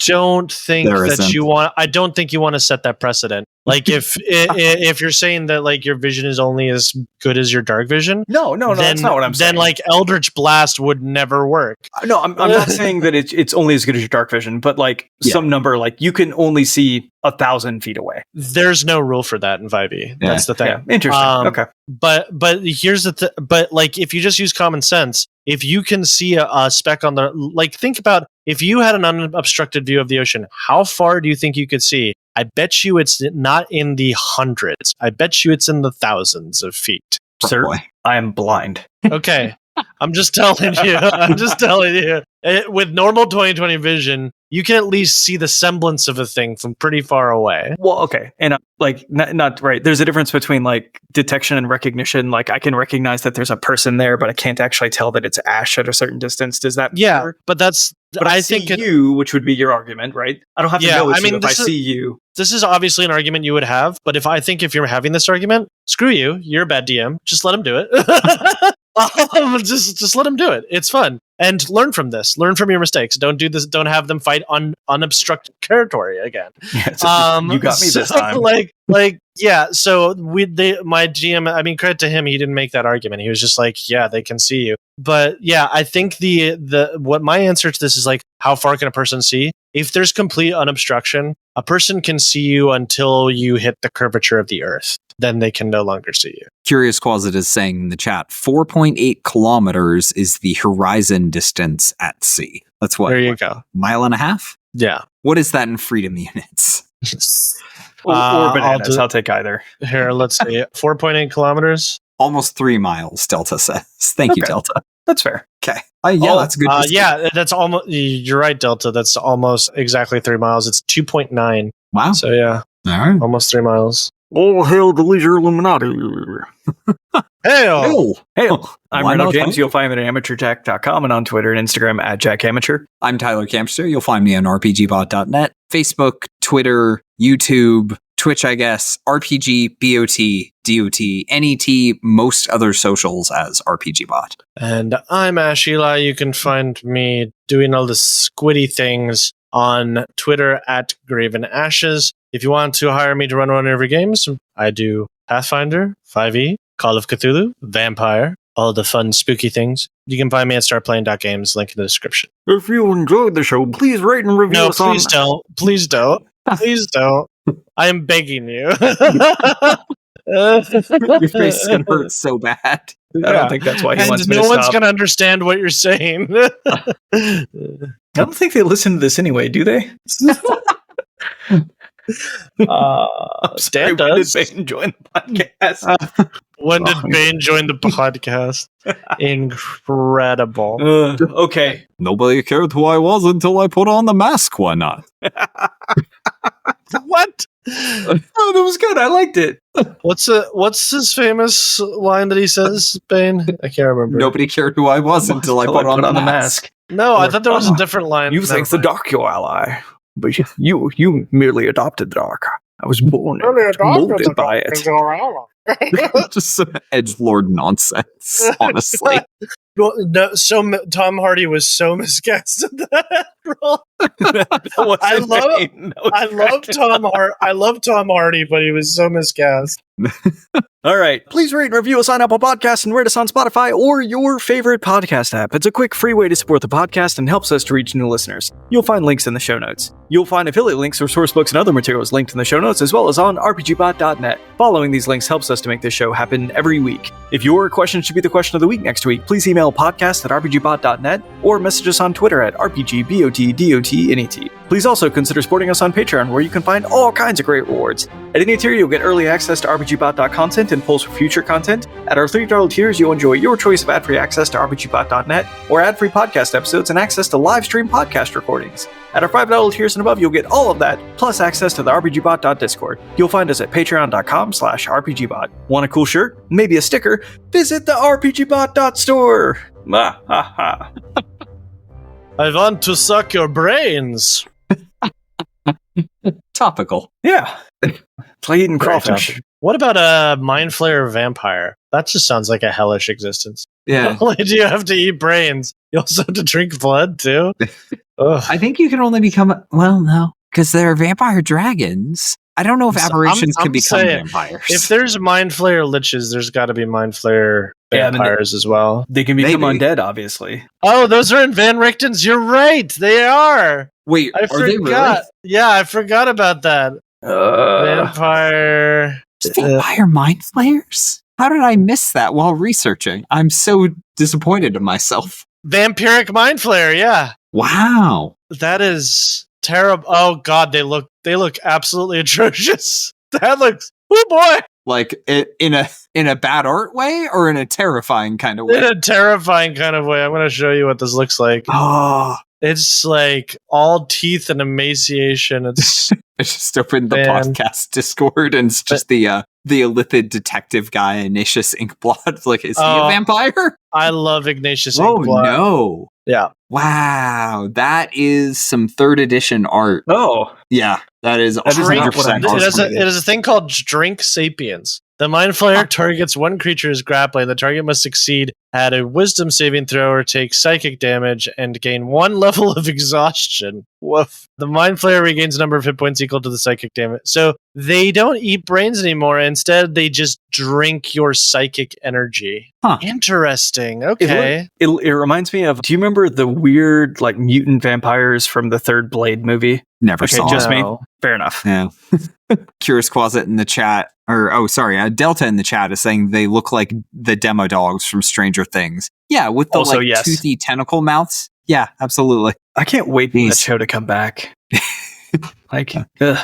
S3: don't think you want to set that precedent. Like if you're saying that like your vision is only as good as your dark vision,
S2: no, that's not what I'm saying.
S3: Then like Eldritch Blast would never work.
S2: No, I'm not saying that it's only as good as your dark vision, but like some number, like you can only see 1,000 feet away.
S3: There's no rule for that in 5e. That's the thing.
S2: Yeah. Interesting. Okay,
S3: but here's the but like if you just use common sense, if you can see a speck on the, like, think about if you had an unobstructed view of the ocean, how far do you think you could see? I bet you it's not in the hundreds. I bet you it's in the thousands of feet.
S2: Sir, I am blind.
S3: Okay. I'm just telling you. With normal 20/20 vision, you can at least see the semblance of a thing from pretty far away.
S2: Well, okay. And like, not right. There's a difference between like detection and recognition. Like I can recognize that there's a person there, but I can't actually tell that it's Ash at a certain distance. Does that
S3: work? But I think
S2: you, which would be your argument, right? I don't have to know it's you if I see you.
S3: This is obviously an argument you would have, but if you're having this argument, screw you. You're a bad DM. Just let him do it. Just let him do it. It's fun. And learn from this. Learn from your mistakes. Don't do this. Don't have them fight on unobstructed territory again.
S2: Yeah, you got me this time.
S3: So my GM. I mean, credit to him. He didn't make that argument. He was just like, yeah, they can see you. But yeah, I think what my answer to this is like, how far can a person see? If there's complete unobstruction, a person can see you until you hit the curvature of the earth. Then they can no longer see you.
S1: Curious Quasit is saying in the chat, 4.8 kilometers is the horizon distance at sea. That's what?
S3: There you go.
S1: Mile and a half?
S3: Yeah.
S1: What is that in freedom units?
S2: or bananas. I'll take either.
S3: Here, let's see. 4.8 kilometers?
S1: Almost 3 miles, Delta says. Thank you, Delta.
S2: That's fair.
S1: Okay. That's good.
S3: That's almost, you're right, Delta. That's almost exactly 3 miles. It's 2.9.
S1: Wow.
S3: So yeah.
S1: All right.
S3: Almost 3 miles.
S2: All hail the leisure Illuminati.
S3: Hey-o.
S2: Hey, I'm
S1: Why
S2: Randall
S1: not?
S2: James. You'll find me at amateurtech.com and on Twitter and Instagram at JackAmateur.
S1: I'm Tyler Campster. You'll find me on RPGBOT.net, Facebook, Twitter, YouTube, Twitch, I guess, RPGBOT.Net, most other socials as RPGBot.
S3: And I'm Ash Eli. You can find me doing all the squiddy things on Twitter at Graven Ashes. If you want to hire me to run one of your games, I do Pathfinder, 5e, Call of Cthulhu, Vampire, all the fun, spooky things. You can find me at startplaying.games, link in the description.
S2: If you enjoyed the show, please rate and review us on...
S3: Please don't. Please don't. Please don't. I am begging you.
S1: Your face is going to hurt so bad.
S2: I don't think that's why he wants me to
S3: no one's
S2: stop.
S3: going to understand what you're saying.
S2: I don't think they listen to this anyway, do they?
S3: Dan
S2: When
S3: does.
S2: did Bane join the podcast?
S3: When did Bane join the podcast? Incredible.
S2: Okay.
S1: Nobody cared who I was until I put on the mask one night.
S3: What?
S2: Oh, that was good. I liked it.
S3: What's his famous line that he says, Bane? I can't remember.
S1: Nobody cared who I was until I put on the mask.
S3: No, I thought there was a different line.
S2: You think the dark your ally, but you merely adopted the dark. I was born and molded by it.
S1: Just some edgelord nonsense, honestly.
S3: Well, no, Tom Hardy was so miscast in that role. I love Tom Hardy, but he was so miscast.
S2: All right. Please rate and review us on Apple Podcasts and rate us on Spotify or your favorite podcast app. It's a quick, free way to support the podcast and helps us to reach new listeners. You'll find links in the show notes. You'll find affiliate links for source books and other materials linked in the show notes, as well as on RPGBOT.net. Following these links helps us to make this show happen every week. If your question should be the question of the week next week, please email podcast@RPGBOT.net or message us on Twitter at RPGBOT.Net. Please also consider supporting us on Patreon, where you can find all kinds of great rewards. At any tier, you'll get early access to RPGBOT content and polls for future content. At our $3 tiers, you'll enjoy your choice of ad-free access to RPGBOT.net or ad-free podcast episodes and access to live stream podcast recordings. At our $5 tiers and above, you'll get all of that, plus access to the RPGBOT.Discord. You'll find us at patreon.com/RPGBot. Want a cool shirt? Maybe a sticker? Visit the RPGBOT.store. Ha ha ha.
S3: I want to suck your brains.
S1: Topical.
S2: Yeah. It's like eating crawfish.
S3: What about a Mindflayer vampire? That just sounds like a hellish existence.
S1: Yeah.
S3: Not only do you have to eat brains, you also have to drink blood, too. Ugh.
S1: I think you can only become... Well, no. Because they're vampire dragons. I don't know if aberrations can become vampires.
S3: If there's Mindflayer liches, there's got to be Mindflayer vampires as well.
S2: They can become
S1: Maybe.
S2: undead, obviously.
S3: Oh, those are in Van Richten's. You're right. They are.
S1: Wait,
S3: I
S1: are
S3: forgot.
S1: they really?
S3: Yeah, I forgot about that. Vampire.
S1: Vampire mind flayers? How did I miss that while researching? I'm so disappointed in myself.
S3: Vampiric Mindflayer, yeah.
S1: Wow.
S3: That is terrible. Oh god, they look absolutely atrocious. That looks, oh boy.
S1: Like in a bad art way or in a terrifying kind of way?
S3: In a terrifying kind of way. I'm going to show you what this looks like.
S1: Oh,
S3: It's like all teeth and emaciation. It's
S1: I just opened the
S3: Man.
S1: podcast Discord and it's just the Ulitharid detective guy, Ignatius Inkblot. Like, is he a vampire?
S3: I love Ignatius
S1: Oh
S3: Inkblot.
S1: no.
S3: Yeah.
S1: Wow, that is some 3rd edition art.
S2: Oh.
S1: Yeah, that is
S2: That is not what I
S1: 100%
S2: thought.
S1: awesome.
S3: It is a thing called Drink Sapiens. The Mind Flayer targets one creature's grappling. The target must succeed at a wisdom saving throw or take psychic damage and gain 1 level of exhaustion. Woof. The Mind Flayer regains a number of hit points equal to the psychic damage. So they don't eat brains anymore. Instead, they just drink your psychic energy.
S1: Huh.
S3: Interesting. Okay.
S2: It reminds me of, do you remember the weird, like, mutant vampires from the 3rd Blade movie?
S1: Never
S2: Okay,
S1: saw
S2: just
S1: it.
S2: me.
S3: No.
S2: Fair enough.
S1: Yeah. Curious Closet in the chat, Delta in the chat is saying they look like the demo dogs from Stranger Things. Yeah, with the
S2: Also, yes.
S1: toothy tentacle mouths. Yeah, absolutely.
S2: I can't wait for that
S1: Jeez.
S2: show to come back. Like, ugh.